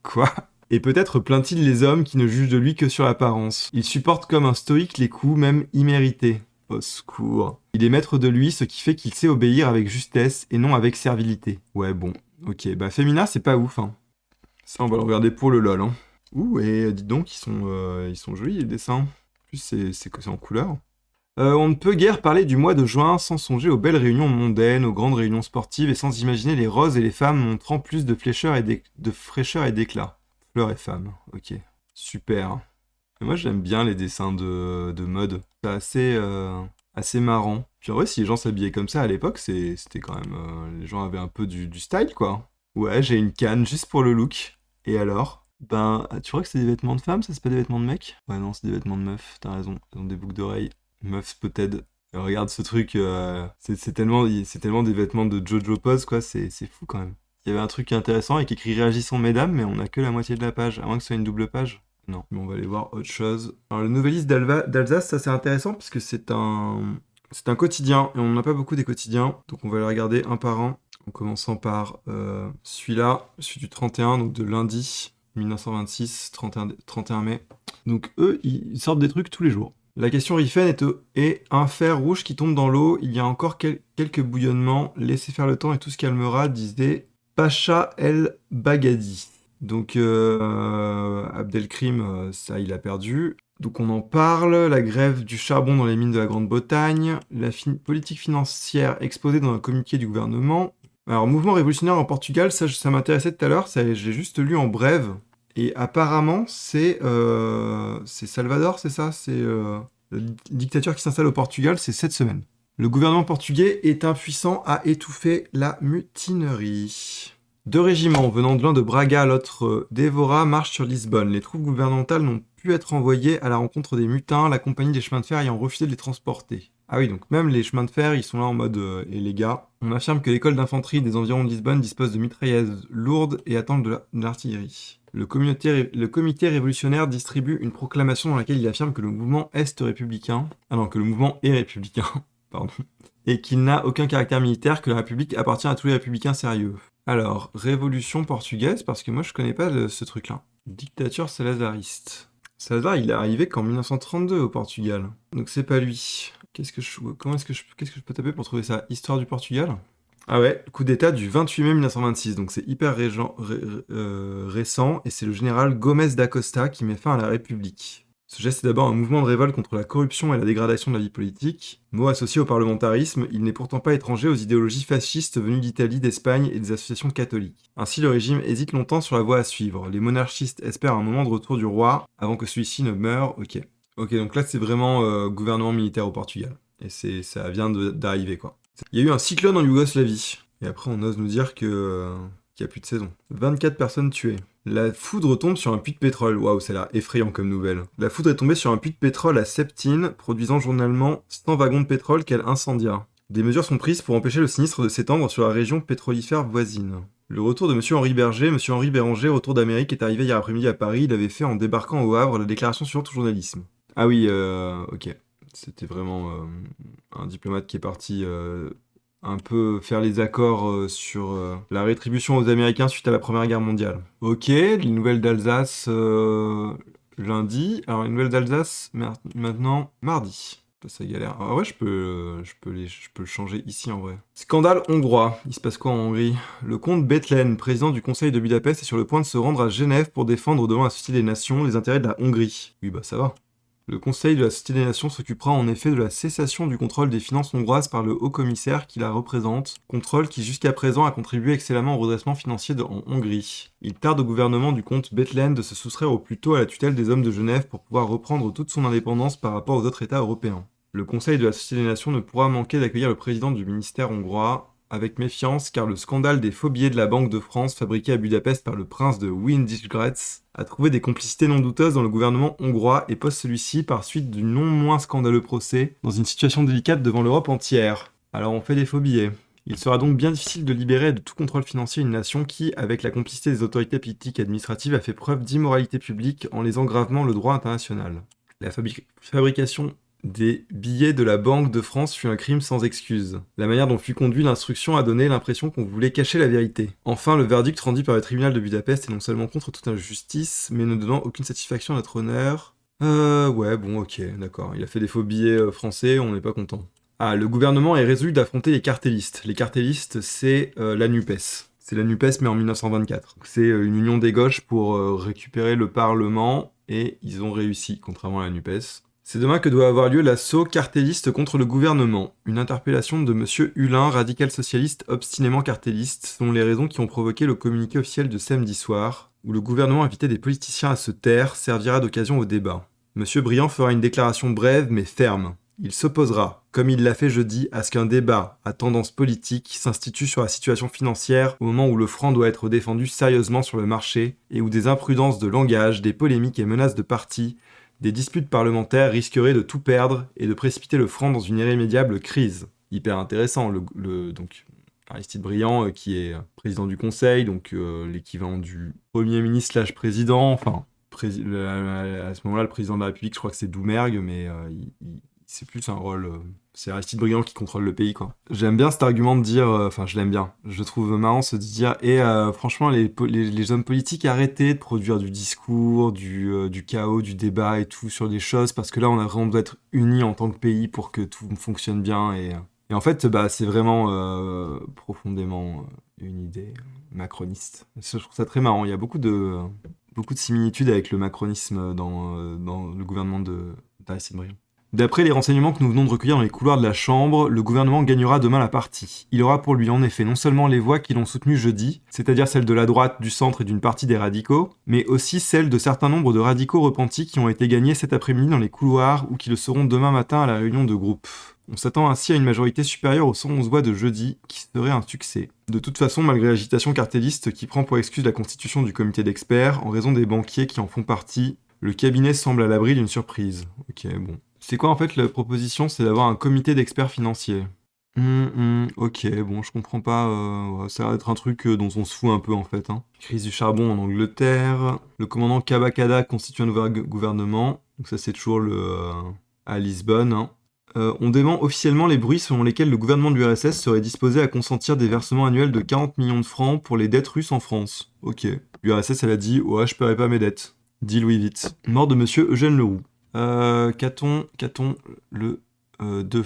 Quoi? Et peut-être plaint-il les hommes qui ne jugent de lui que sur l'apparence. Il supporte comme un stoïque les coups, même immérités. Au secours. Il est maître de lui, ce qui fait qu'il sait obéir avec justesse et non avec servilité. Ouais, bon. Ok, Femina, c'est pas ouf, hein. Ça, on va le regarder pour le lol, hein. Ouh, et dites donc, ils sont jolis, les dessins. En plus, c'est en couleur. On ne peut guère parler du mois de juin sans songer aux belles réunions mondaines, aux grandes réunions sportives et sans imaginer les roses et les femmes montrant plus de fraîcheur et d'éclat. Fleurs et femmes, ok. Super. Et moi j'aime bien les dessins de mode. C'est assez marrant. Puis en vrai, si les gens s'habillaient comme ça à l'époque, c'était quand même... les gens avaient un peu du style, quoi. Ouais, j'ai une canne juste pour le look. Et alors? Tu crois que c'est des vêtements de femmes, ça c'est pas des vêtements de mecs? Ouais, non, c'est des vêtements de meufs, t'as raison. Elles ont des boucles d'oreilles. Meufs peut-être. Regarde ce truc, c'est tellement des vêtements de Jojo Pose, quoi, c'est fou quand même. Il y avait un truc intéressant avec écrit Réagissons mesdames, mais on a que la moitié de la page, à moins que ce soit une double page. Non, mais on va aller voir autre chose. Alors le Nouvelliste d'Alsace, ça c'est intéressant parce que c'est un quotidien et on n'en a pas beaucoup des quotidiens, donc on va les regarder un par un, en commençant par celui-là, celui du 31, donc de lundi 1926, 31 mai. Donc eux, ils sortent des trucs tous les jours. La question Riffen est un fer rouge qui tombe dans l'eau, il y a encore quelques bouillonnements, laissez faire le temps et tout se calmera, disait Pacha El Bagadi. Donc Abdelkrim, ça il a perdu. Donc on en parle, la grève du charbon dans les mines de la Grande-Bretagne, la politique financière exposée dans un communiqué du gouvernement. Alors mouvement révolutionnaire en Portugal, ça m'intéressait tout à l'heure, j'ai juste lu en brève. Et apparemment c'est Salvador, c'est ça? C'est la dictature qui s'installe au Portugal, c'est cette semaine. Le gouvernement portugais est impuissant à étouffer la mutinerie. 2 régiments venant de l'un de Braga à l'autre d'Evora marchent sur Lisbonne. Les troupes gouvernementales n'ont pu être envoyées à la rencontre des mutins, la compagnie des chemins de fer ayant refusé de les transporter. Ah oui, donc même les chemins de fer, ils sont là en mode et les gars, on affirme que l'école d'infanterie des environs de Lisbonne dispose de mitrailleuses lourdes et attend de l'artillerie. Le comité révolutionnaire distribue une proclamation dans laquelle il affirme que le mouvement est républicain, pardon, et qu'il n'a aucun caractère militaire, que la République appartient à tous les républicains sérieux. Alors, révolution portugaise, parce que moi je connais pas ce truc-là. Dictature salazariste. Salazar, il est arrivé qu'en 1932 au Portugal. Donc c'est pas lui. Qu'est-ce que je peux taper pour trouver ça? Histoire du Portugal? Ah ouais, coup d'état du 28 mai 1926, donc c'est hyper récent, et c'est le général Gomes da Costa qui met fin à la République. Ce geste est d'abord un mouvement de révolte contre la corruption et la dégradation de la vie politique. Mot associé au parlementarisme, il n'est pourtant pas étranger aux idéologies fascistes venues d'Italie, d'Espagne et des associations catholiques. Ainsi, le régime hésite longtemps sur la voie à suivre. Les monarchistes espèrent un moment de retour du roi avant que celui-ci ne meure. Ok. Ok, donc là c'est vraiment gouvernement militaire au Portugal. Et ça vient d'arriver, quoi. Il y a eu un cyclone en Yougoslavie. Et après on ose nous dire qu'il n'y a plus de saison. 24 personnes tuées. La foudre tombe sur un puits de pétrole. Waouh, ça a l'air effrayant comme nouvelle. La foudre est tombée sur un puits de pétrole à Septine, produisant journalement 100 wagons de pétrole qu'elle incendia. Des mesures sont prises pour empêcher le sinistre de s'étendre sur la région pétrolifère voisine. Le retour de M. Henri Berger, M. Henri Béranger, retour d'Amérique, est arrivé hier après-midi à Paris. Il avait fait en débarquant au Havre la déclaration suivante au journalisme. Ah oui, ok. C'était vraiment un diplomate qui est parti un peu faire les accords sur la rétribution aux Américains suite à la Première Guerre mondiale. Ok, les nouvelles d'Alsace lundi. Alors les nouvelles d'Alsace maintenant mardi. Ça galère. Ah ouais, je peux le changer ici en vrai. Scandale hongrois. Il se passe quoi en Hongrie? Le comte Bethlen, président du Conseil de Budapest, est sur le point de se rendre à Genève pour défendre devant la Société des Nations les intérêts de la Hongrie. Oui, bah ça va. Le Conseil de la Société des Nations s'occupera en effet de la cessation du contrôle des finances hongroises par le haut-commissaire qui la représente, contrôle qui jusqu'à présent a contribué excellemment au redressement financier en Hongrie. Il tarde au gouvernement du comte Bethlen de se soustraire au plus tôt à la tutelle des hommes de Genève pour pouvoir reprendre toute son indépendance par rapport aux autres États européens. Le Conseil de la Société des Nations ne pourra manquer d'accueillir le président du ministère hongrois avec méfiance car le scandale des faux billets de la Banque de France fabriqués à Budapest par le prince de Windischgrätz a trouvé des complicités non douteuses dans le gouvernement hongrois et pose celui-ci par suite du non moins scandaleux procès dans une situation délicate devant l'Europe entière. Alors on fait des faux billets. Il sera donc bien difficile de libérer de tout contrôle financier une nation qui, avec la complicité des autorités politiques et administratives, a fait preuve d'immoralité publique en les engravant le droit international. La fabrication des billets de la Banque de France fut un crime sans excuse. La manière dont fut conduite l'instruction a donné l'impression qu'on voulait cacher la vérité. Enfin, le verdict rendu par le tribunal de Budapest est non seulement contre toute injustice, mais ne donnant aucune satisfaction à notre honneur. Ouais, bon, ok, d'accord. Il a fait des faux billets français, on n'est pas content. Ah, le gouvernement est résolu d'affronter les cartellistes. Les cartellistes, c'est la NUPES. C'est la NUPES, mais en 1924. C'est une union des gauches pour récupérer le Parlement, et ils ont réussi, contrairement à la NUPES. C'est demain que doit avoir lieu l'assaut cartelliste contre le gouvernement. Une interpellation de M. Hulin, radical socialiste obstinément cartelliste, sont les raisons qui ont provoqué le communiqué officiel de samedi soir, où le gouvernement invitait des politiciens à se taire, servira d'occasion au débat. M. Briand fera une déclaration brève mais ferme. Il s'opposera, comme il l'a fait jeudi, à ce qu'un débat à tendance politique s'institue sur la situation financière au moment où le franc doit être défendu sérieusement sur le marché et où des imprudences de langage, des polémiques et menaces de parti Des disputes parlementaires risqueraient de tout perdre et de précipiter le franc dans une irrémédiable crise. Hyper intéressant, donc Aristide Briand, qui est président du Conseil, donc l'équivalent du Premier ministre / président, enfin, à ce moment-là, le président de la République, je crois que c'est Doumergue, mais c'est plus un rôle... c'est Aristide Briand qui contrôle le pays, quoi. J'aime bien cet argument de dire... Enfin, je l'aime bien. Je trouve marrant de dire... Et franchement, les hommes politiques, arrêtez de produire du discours, du chaos, du débat et tout sur des choses, parce que là, on a vraiment besoin d'être unis en tant que pays pour que tout fonctionne bien. Et en fait, c'est vraiment profondément une idée macroniste. Je trouve ça très marrant. Il y a beaucoup de similitudes avec le macronisme dans le gouvernement d'Aristide Briand. D'après les renseignements que nous venons de recueillir dans les couloirs de la Chambre, le gouvernement gagnera demain la partie. Il aura pour lui en effet non seulement les voix qui l'ont soutenu jeudi, c'est-à-dire celles de la droite, du centre et d'une partie des radicaux, mais aussi celles de certains nombres de radicaux repentis qui ont été gagnés cet après-midi dans les couloirs ou qui le seront demain matin à la réunion de groupe. On s'attend ainsi à une majorité supérieure aux 111 voix de jeudi, qui serait un succès. De toute façon, malgré l'agitation cartéliste qui prend pour excuse la constitution du comité d'experts, en raison des banquiers qui en font partie, le cabinet semble à l'abri d'une surprise. Ok, bon. C'est quoi en fait la proposition? C'est d'avoir un comité d'experts financiers. Ok, bon, je comprends pas. Ça a l'air d'être un truc dont on se fout un peu en fait. Crise du charbon en Angleterre. Le commandant Kabakada constitue un nouveau gouvernement. Donc ça c'est toujours à Lisbonne. On dément officiellement les bruits selon lesquels le gouvernement de l'URSS serait disposé à consentir des versements annuels de 40 millions de francs pour les dettes russes en France. Ok. L'URSS elle a dit « Ouais, je paierai pas mes dettes ». Dit Louis vite. Mort de monsieur Eugène Leroux. Qu'a-t-on le 2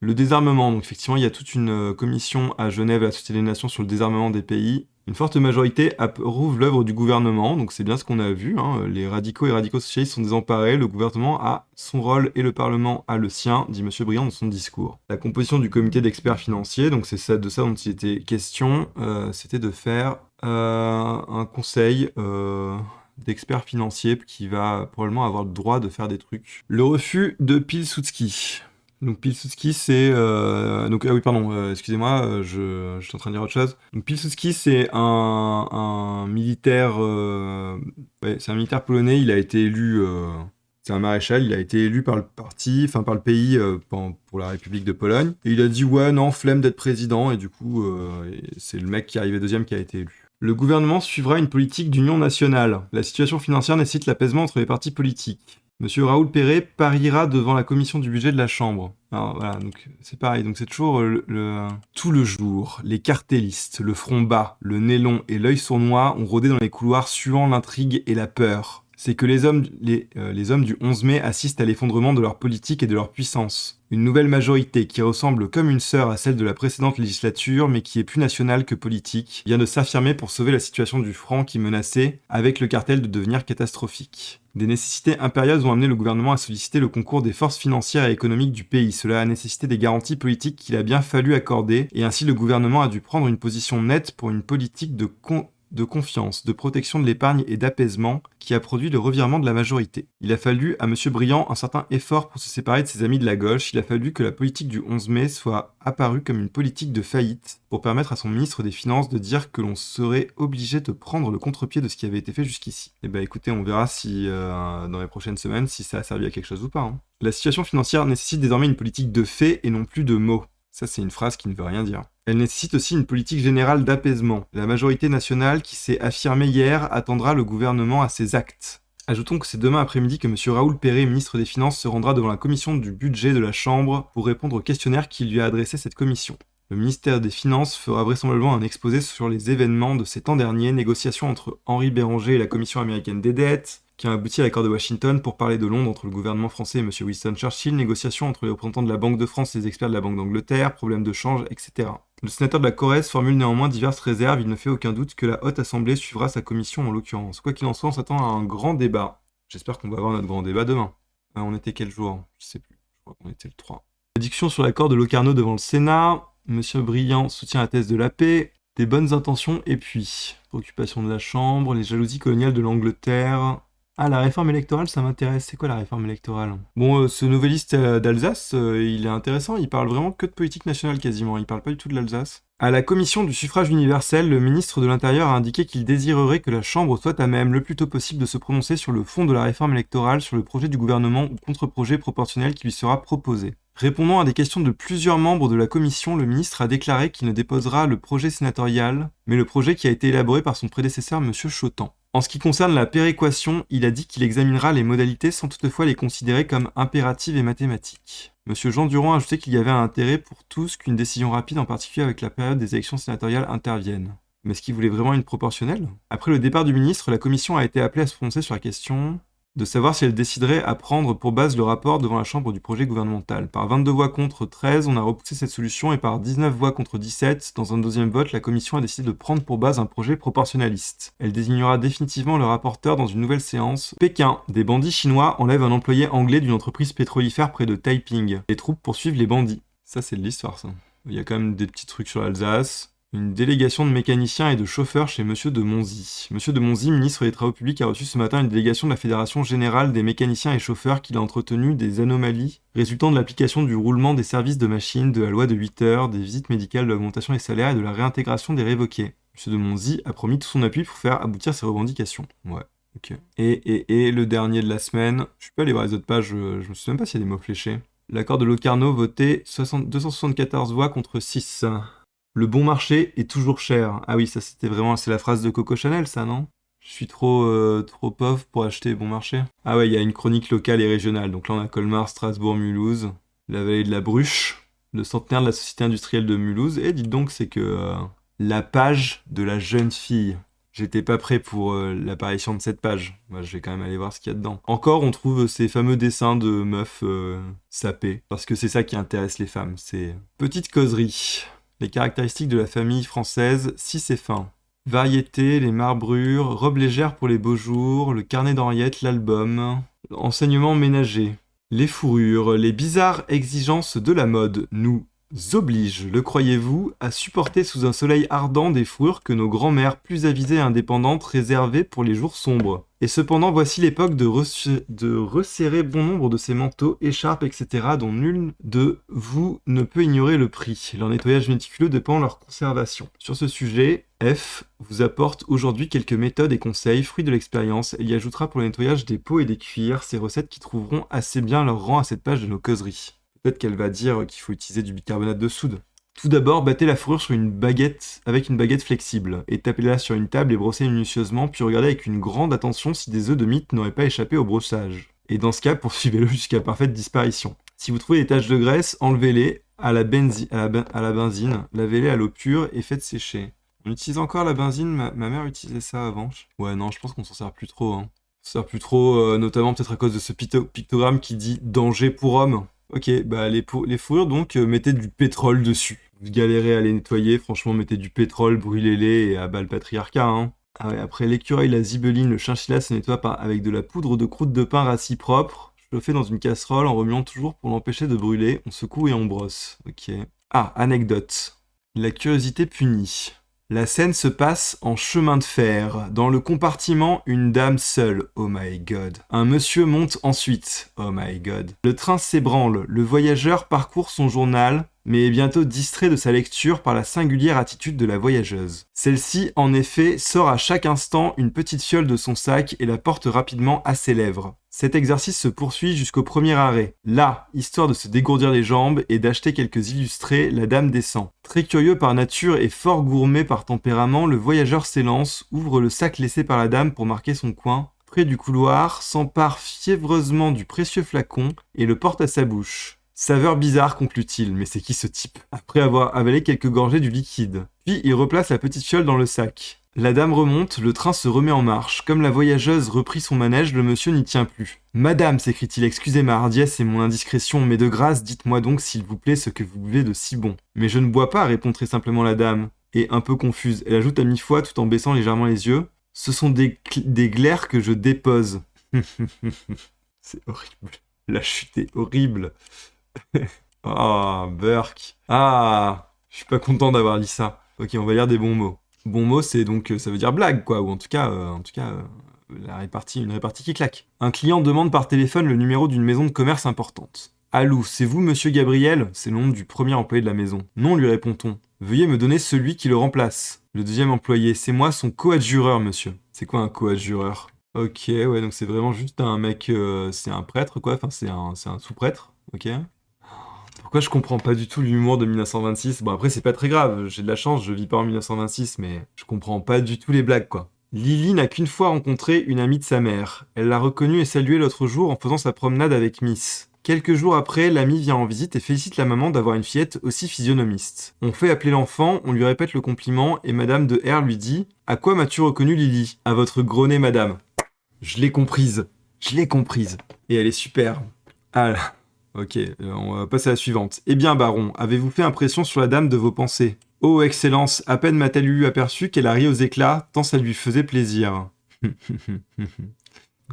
Le désarmement. Donc effectivement, il y a toute une commission à Genève à la Société des Nations sur le désarmement des pays. Une forte majorité approuve l'œuvre du gouvernement, donc c'est bien ce qu'on a vu. Les radicaux et radicaux-socialistes sont désemparés, le gouvernement a son rôle et le Parlement a le sien, dit M. Briand dans son discours. La composition du comité d'experts financiers, donc c'est de ça dont il était question, c'était de faire un conseil... d'experts financiers qui va probablement avoir le droit de faire des trucs. Le refus de Pilsudski. Donc Pilsudski c'est... excusez-moi, je suis en train de dire autre chose. Donc Pilsudski c'est un militaire... c'est un militaire polonais, il a été élu... c'est un maréchal, il a été élu par le pays pour la République de Pologne. Et il a dit ouais, non, flemme d'être président, et du coup, c'est le mec qui est arrivé deuxième qui a été élu. Le gouvernement suivra une politique d'union nationale. La situation financière nécessite l'apaisement entre les partis politiques. Monsieur Raoul Perret pariera devant la commission du budget de la Chambre. Alors voilà, donc c'est pareil, donc c'est toujours tout le jour, les cartélistes, le front bas, le nez long et l'œil sournois ont rôdé dans les couloirs suant l'intrigue et la peur. C'est que les hommes du 11 mai assistent à l'effondrement de leur politique et de leur puissance. Une nouvelle majorité qui ressemble comme une sœur à celle de la précédente législature, mais qui est plus nationale que politique, vient de s'affirmer pour sauver la situation du franc qui menaçait, avec le cartel, de devenir catastrophique. Des nécessités impérieuses ont amené le gouvernement à solliciter le concours des forces financières et économiques du pays. Cela a nécessité des garanties politiques qu'il a bien fallu accorder, et ainsi le gouvernement a dû prendre une position nette pour une politique de confiance, de protection de l'épargne et d'apaisement qui a produit le revirement de la majorité. Il a fallu à M. Briand un certain effort pour se séparer de ses amis de la gauche, il a fallu que la politique du 11 mai soit apparue comme une politique de faillite pour permettre à son ministre des Finances de dire que l'on serait obligé de prendre le contre-pied de ce qui avait été fait jusqu'ici. Et écoutez, on verra si dans les prochaines semaines si ça a servi à quelque chose ou pas. La situation financière nécessite désormais une politique de faits et non plus de mots. Ça, c'est une phrase qui ne veut rien dire. Elle nécessite aussi une politique générale d'apaisement. La majorité nationale qui s'est affirmée hier attendra le gouvernement à ses actes. Ajoutons que c'est demain après-midi que M. Raoul Perret, ministre des Finances, se rendra devant la commission du budget de la Chambre pour répondre au questionnaire qui lui a adressé cette commission. Le ministère des Finances fera vraisemblablement un exposé sur les événements de ces temps derniers, négociations entre Henri Béranger et la Commission américaine des dettes, qui a abouti à l'accord de Washington pour parler de Londres entre le gouvernement français et M. Winston Churchill, négociations entre les représentants de la Banque de France et les experts de la Banque d'Angleterre, problèmes de change, etc. Le sénateur de la Corrèze formule néanmoins diverses réserves, il ne fait aucun doute que la Haute Assemblée suivra sa commission en l'occurrence. Quoi qu'il en soit, on s'attend à un grand débat. J'espère qu'on va avoir notre grand débat demain. On était quel jour? Je sais plus, je crois qu'on était le 3. Discussion sur l'accord de Locarno devant le Sénat, M. Briand soutient la thèse de la paix, des bonnes intentions et puis... Occupation de la Chambre, les jalousies coloniales de l'Angleterre... Ah, la réforme électorale, ça m'intéresse. C'est quoi la réforme électorale? Bon, ce nouvelliste d'Alsace, il est intéressant. Il parle vraiment que de politique nationale quasiment. Il parle pas du tout de l'Alsace. À la commission du suffrage universel, le ministre de l'Intérieur a indiqué qu'il désirerait que la Chambre soit à même le plus tôt possible de se prononcer sur le fond de la réforme électorale, sur le projet du gouvernement ou contre-projet proportionnel qui lui sera proposé. Répondant à des questions de plusieurs membres de la commission, le ministre a déclaré qu'il ne déposera le projet sénatorial, mais le projet qui a été élaboré par son prédécesseur, M. Chotan. En ce qui concerne la péréquation, il a dit qu'il examinera les modalités sans toutefois les considérer comme impératives et mathématiques. M. Jean Durand a ajouté qu'il y avait un intérêt pour tous qu'une décision rapide, en particulier avec la période des élections sénatoriales, intervienne. Mais est-ce qu'il voulait vraiment une proportionnelle? Après le départ du ministre, la commission a été appelée à se prononcer sur la question de savoir si elle déciderait à prendre pour base le rapport devant la Chambre du projet gouvernemental. Par 22 voix contre 13, on a repoussé cette solution et par 19 voix contre 17, dans un deuxième vote, la Commission a décidé de prendre pour base un projet proportionnaliste. Elle désignera définitivement le rapporteur dans une nouvelle séance. Pékin. Des bandits chinois enlèvent un employé anglais d'une entreprise pétrolifère près de Taiping. Les troupes poursuivent les bandits. Ça, c'est de l'histoire, ça. Il y a quand même des petits trucs sur l'Alsace. Une délégation de mécaniciens et de chauffeurs chez Monsieur de Monzy. Monsieur de Monzy, ministre des Travaux publics, a reçu ce matin une délégation de la Fédération générale des mécaniciens et chauffeurs qui a entretenu des anomalies résultant de l'application du roulement des services de machines, de la loi de 8 heures, des visites médicales, de l'augmentation des salaires et de la réintégration des révoqués. Monsieur de Monzy a promis tout son appui pour faire aboutir ses revendications. Ouais, ok. Et le dernier de la semaine, je suis pas allé voir les autres pages, je me souviens même pas s'il y a des mots fléchés. L'accord de Locarno voté 274 voix contre 6. Le bon marché est toujours cher. Ah oui, ça c'était vraiment, c'est la phrase de Coco Chanel, ça, non? Je suis trop pauvre pour acheter bon marché. Ah ouais, il y a une chronique locale et régionale. Donc là, on a Colmar, Strasbourg, Mulhouse, la vallée de la Bruche, le centenaire de la société industrielle de Mulhouse. Et dites donc, c'est que la page de la jeune fille. J'étais pas prêt pour l'apparition de cette page. Moi, je vais quand même aller voir ce qu'il y a dedans. Encore, on trouve ces fameux dessins de meufs sapées. Parce que c'est ça qui intéresse les femmes. C'est petite causerie. Les caractéristiques de la famille française, 6 et fin. Variété, les marbrures, robe légère pour les beaux jours, le carnet d'Henriette, l'album, enseignement ménager. Les fourrures, les bizarres exigences de la mode nous obligent, le croyez-vous, à supporter sous un soleil ardent des fourrures que nos grands-mères plus avisées et indépendantes réservaient pour les jours sombres. Et cependant, voici l'époque de resserrer bon nombre de ces manteaux, écharpes, etc., dont nul de vous ne peut ignorer le prix. Leur nettoyage méticuleux dépend de leur conservation. Sur ce sujet, F vous apporte aujourd'hui quelques méthodes et conseils, fruits de l'expérience. Elle y ajoutera pour le nettoyage des peaux et des cuirs, ces recettes qui trouveront assez bien leur rang à cette page de nos causeries. Peut-être qu'elle va dire qu'il faut utiliser du bicarbonate de soude. Tout d'abord, battez la fourrure sur une baguette avec une baguette flexible, et tapez-la sur une table et brossez minutieusement, puis regardez avec une grande attention si des œufs de mythe n'auraient pas échappé au brossage. Et dans ce cas, poursuivez-le jusqu'à parfaite disparition. Si vous trouvez des taches de graisse, enlevez-les à la benzine, lavez-les à l'eau pure et faites sécher. On utilise encore la benzine, ma mère utilisait ça avant. Ouais, non, je pense qu'on s'en sert plus trop. On s'en sert plus trop, notamment peut-être à cause de ce pictogramme qui dit « danger pour homme ». Ok, bah les fourrures donc, mettez du pétrole dessus. Vous galérez à les nettoyer, franchement mettez du pétrole, brûlez-les et abat le patriarcat, hein. Ah ouais, après l'écureuil, la zibeline, le chinchilla se nettoie avec de la poudre de croûte de pain rassis propre, chauffée dans une casserole en remuant toujours pour l'empêcher de brûler, on secoue et on brosse. Ok. Ah, anecdote. La curiosité punit. La scène se passe en chemin de fer. Dans le compartiment, une dame seule. Oh my god. Un monsieur monte ensuite. Oh my god. Le train s'ébranle. Le voyageur parcourt son journal, mais est bientôt distrait de sa lecture par la singulière attitude de la voyageuse. Celle-ci, en effet, sort à chaque instant une petite fiole de son sac et la porte rapidement à ses lèvres. Cet exercice se poursuit jusqu'au premier arrêt. Là, histoire de se dégourdir les jambes et d'acheter quelques illustrés, la dame descend. Très curieux par nature et fort gourmet par tempérament, le voyageur s'élance, ouvre le sac laissé par la dame pour marquer son coin. Près du couloir, s'empare fiévreusement du précieux flacon et le porte à sa bouche. Saveur bizarre, conclut-il, mais c'est qui ce type? Après avoir avalé quelques gorgées du liquide. Puis il replace la petite fiole dans le sac. La dame remonte, le train se remet en marche. Comme la voyageuse reprit son manège, le monsieur n'y tient plus. « Madame, s'écrie-t-il, excusez ma hardiesse et mon indiscrétion, mais de grâce, dites-moi donc, s'il vous plaît, ce que vous buvez de si bon. »« Mais je ne bois pas, répond très simplement la dame. » Et un peu confuse, elle ajoute à mi-voix tout en baissant légèrement les yeux. « Ce sont des glaires que je dépose. » C'est horrible. La chute est horrible. Ah, Burke. Ah, je suis pas content d'avoir dit ça. Ok, on va lire des bons mots. Bon mot, c'est donc, ça veut dire blague, quoi, ou en tout cas, une répartie qui claque. Un client demande par téléphone le numéro d'une maison de commerce importante. Allô, c'est vous, monsieur Gabriel? C'est le nom du premier employé de la maison. Non, lui répond-on. Veuillez me donner celui qui le remplace. Le deuxième employé, c'est moi, son coadjureur, monsieur. C'est quoi un coadjureur? Ok, ouais, donc c'est vraiment juste un mec, c'est un prêtre, quoi. Enfin, c'est un sous-prêtre, ok. Pourquoi je comprends pas du tout l'humour de 1926? Bon, après, c'est pas très grave, j'ai de la chance, je vis pas en 1926, mais je comprends pas du tout les blagues, quoi. Lily n'a qu'une fois rencontré une amie de sa mère. Elle l'a reconnue et saluée l'autre jour en faisant sa promenade avec Miss. Quelques jours après, l'amie vient en visite et félicite la maman d'avoir une fillette aussi physionomiste. On fait appeler l'enfant, on lui répète le compliment et Madame de R lui dit « À quoi m'as-tu reconnu Lily ?»« À votre gros nez, madame. » Je l'ai comprise. Je l'ai comprise. Et elle est super. Ah là. Ok, on va passer à la suivante. Eh bien, baron, avez-vous fait impression sur la dame de vos pensées? Oh, excellence, à peine m'a-t-elle eu aperçu qu'elle a ri aux éclats, tant ça lui faisait plaisir. Donc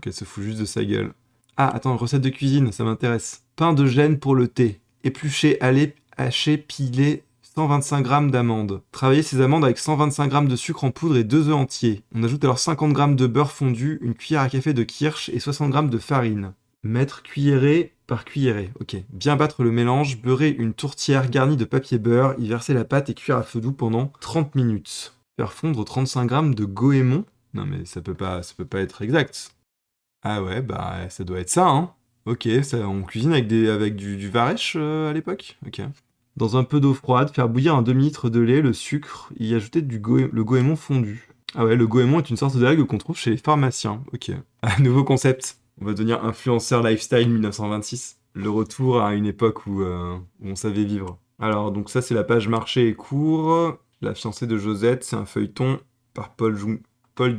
elle se fout juste de sa gueule. Ah, attends, recette de cuisine, ça m'intéresse. Pain de gêne pour le thé. Éplucher, hacher, piler 125 g d'amandes. Travailler ces amandes avec 125 g de sucre en poudre et 2 œufs entiers. On ajoute alors 50 g de beurre fondu, une cuillère à café de kirsch et 60 g de farine. Mettre cuillerée par cuillerée, ok. Bien battre le mélange, beurrer une tourtière garnie de papier beurre, y verser la pâte et cuire à feu doux pendant 30 minutes. Faire fondre 35 g de goémon. Non mais ça peut pas être exact. Ah ouais, bah ça doit être ça, hein. Ok, ça, on cuisine avec du varech à l'époque. Ok. Dans un peu d'eau froide, faire bouillir un demi-litre de lait, le sucre, y ajouter le goémon fondu. Ah ouais, le goémon est une sorte d'algue qu'on trouve chez les pharmaciens. Ok. Ah, nouveau concept. On va devenir influenceur lifestyle 1926. Le retour à une époque où on savait vivre. Alors, donc ça, c'est la page marché et cours. La fiancée de Josette, c'est un feuilleton par Paul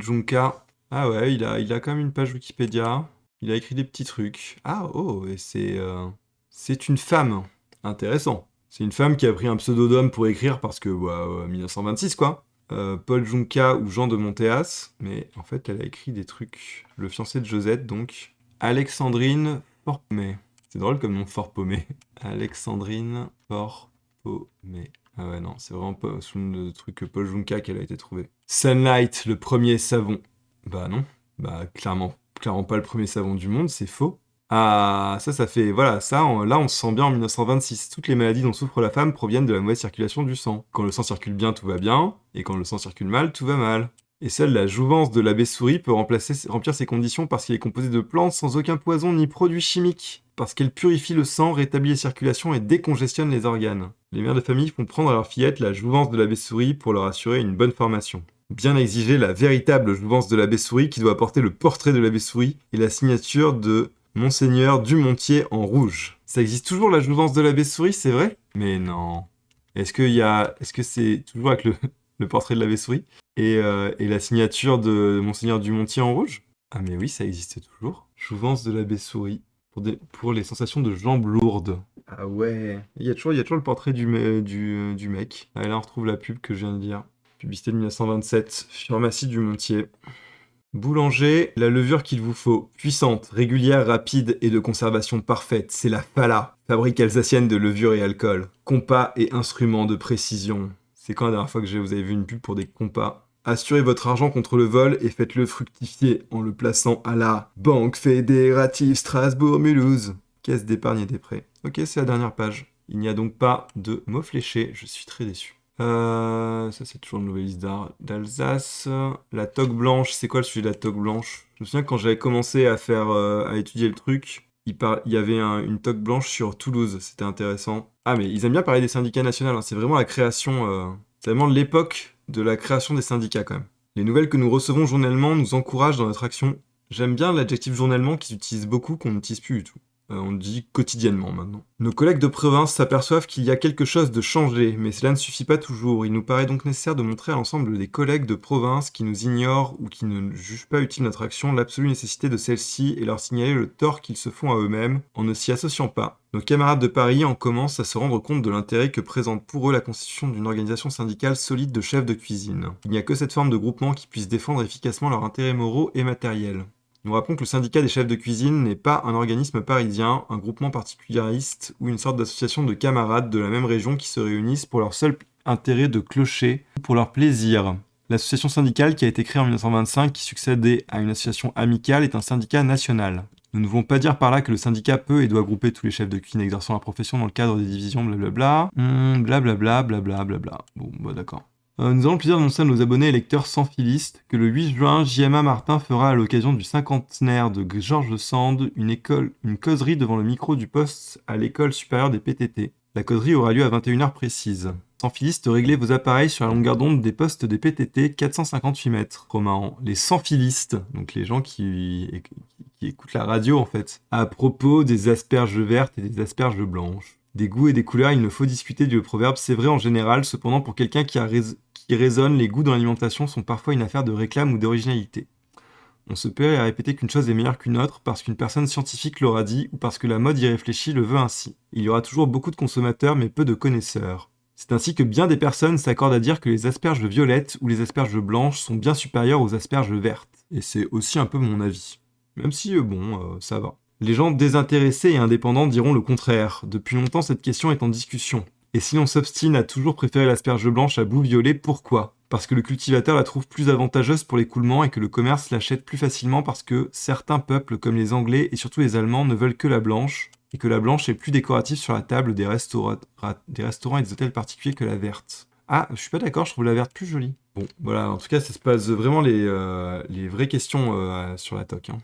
Junca. Ah ouais, il a quand même une page Wikipédia. Il a écrit des petits trucs. Ah, oh, et c'est une femme. Intéressant. C'est une femme qui a pris un pseudonyme pour écrire parce que, 1926, quoi. Paul Junca ou Jean de Montéas, mais en fait elle a écrit des trucs. Le fiancé de Josette, donc. Alexandrine Fort-Paumé. C'est drôle comme nom, Fort-Paumé. Alexandrine Fort-Paumé. Ah ouais, non, c'est vraiment pas sous le truc Paul Junca qu'elle a été trouvée. Sunlight, le premier savon. Bah non. Bah clairement pas le premier savon du monde, c'est faux. Ah, ça fait... Voilà, là, on se sent bien en 1926. Toutes les maladies dont souffre la femme proviennent de la mauvaise circulation du sang. Quand le sang circule bien, tout va bien, et quand le sang circule mal, tout va mal. Et seule la jouvence de l'abbé Souris peut remplir ces conditions parce qu'elle est composée de plantes sans aucun poison ni produit chimique. Parce qu'elle purifie le sang, rétablit les circulations et décongestionne les organes. Les mères de famille font prendre à leur fillette la jouvence de l'abbé Souris pour leur assurer une bonne formation. Bien exiger la véritable jouvence de l'abbé Souris qui doit porter le portrait de l'abbé Souris et la signature de Monseigneur Dumontier en rouge. Ça existe toujours la jouvence de l'abbé Souris, c'est vrai? Mais non. Est-ce que c'est toujours avec le portrait de l'abbé Souris et la signature de Monseigneur Dumontier en rouge? Ah mais oui, ça existe toujours. Jouvence de l'abbé Souris pour les sensations de jambes lourdes. Ah ouais. Il y a toujours le portrait du mec. Ah, et là on retrouve la pub que je viens de dire. Publicité de 1927. Pharmacie Dumontier. Boulanger, la levure qu'il vous faut, puissante, régulière, rapide et de conservation parfaite, c'est la Fala, fabrique alsacienne de levure et alcool. Compas et instruments de précision. C'est quand la dernière fois que vous avez vu une pub pour des compas? Assurez votre argent contre le vol et faites-le fructifier en le plaçant à la Banque Fédérative Strasbourg-Mulhouse. Caisse d'épargne et des prêts. Ok, c'est la dernière page. Il n'y a donc pas de mots fléchés, je suis très déçu. Ça c'est toujours une nouvelle liste d'Alsace. La toque blanche, c'est quoi le sujet de la toque blanche? Je me souviens que quand j'avais commencé à étudier le truc, il y avait une toque blanche sur Toulouse, c'était intéressant. Ah mais ils aiment bien parler des syndicats nationaux, hein. C'est vraiment la création, c'est vraiment l'époque de la création des syndicats quand même. Les nouvelles que nous recevons journellement nous encouragent dans notre action. J'aime bien l'adjectif journellement qu'ils utilisent beaucoup, qu'on n'utilise plus du tout. On dit quotidiennement maintenant. Nos collègues de province s'aperçoivent qu'il y a quelque chose de changé, mais cela ne suffit pas toujours. Il nous paraît donc nécessaire de montrer à l'ensemble des collègues de province qui nous ignorent ou qui ne jugent pas utile notre action l'absolue nécessité de celle-ci et leur signaler le tort qu'ils se font à eux-mêmes en ne s'y associant pas. Nos camarades de Paris en commencent à se rendre compte de l'intérêt que présente pour eux la constitution d'une organisation syndicale solide de chefs de cuisine. Il n'y a que cette forme de groupement qui puisse défendre efficacement leurs intérêts moraux et matériels. Nous rappelons que le syndicat des chefs de cuisine n'est pas un organisme parisien, un groupement particulariste ou une sorte d'association de camarades de la même région qui se réunissent pour leur seul intérêt de clocher ou pour leur plaisir. L'association syndicale qui a été créée en 1925, qui succédait à une association amicale, est un syndicat national. Nous ne voulons pas dire par là que le syndicat peut et doit grouper tous les chefs de cuisine exerçant la profession dans le cadre des divisions, blablabla. Blablabla, blablabla. Bon, bah d'accord. Nous avons le plaisir d'annoncer à nos abonnés et lecteurs sans filistes que le 8 juin, JMA Martin fera à l'occasion du cinquantenaire de Georges Sand une causerie devant le micro du poste à l'école supérieure des PTT. La causerie aura lieu à 21h précise. Sans filistes, réglez vos appareils sur la longueur d'onde des postes des PTT 458 mètres. Trop marrant. Les sans filistes, donc les gens qui écoutent la radio en fait, à propos des asperges vertes et des asperges blanches. Des goûts et des couleurs, il ne faut discuter du proverbe, c'est vrai en général, cependant pour quelqu'un qui raisonne, les goûts dans l'alimentation sont parfois une affaire de réclame ou d'originalité. On se peut à répéter qu'une chose est meilleure qu'une autre parce qu'une personne scientifique l'aura dit ou parce que la mode y réfléchit le veut ainsi. Il y aura toujours beaucoup de consommateurs mais peu de connaisseurs. C'est ainsi que bien des personnes s'accordent à dire que les asperges violettes ou les asperges blanches sont bien supérieures aux asperges vertes. Et c'est aussi un peu mon avis. Même si, ça va. Les gens désintéressés et indépendants diront le contraire. Depuis longtemps, cette question est en discussion. Et si l'on s'obstine à toujours préférer l'asperge blanche à bout violet, pourquoi ? Parce que le cultivateur la trouve plus avantageuse pour l'écoulement et que le commerce l'achète plus facilement parce que certains peuples, comme les Anglais et surtout les Allemands, ne veulent que la blanche, et que la blanche est plus décorative sur la table des restaurants et des hôtels particuliers que la verte. Ah, je suis pas d'accord, je trouve la verte plus jolie. Bon, voilà, en tout cas, ça se passe vraiment les vraies questions sur la toque. Hein.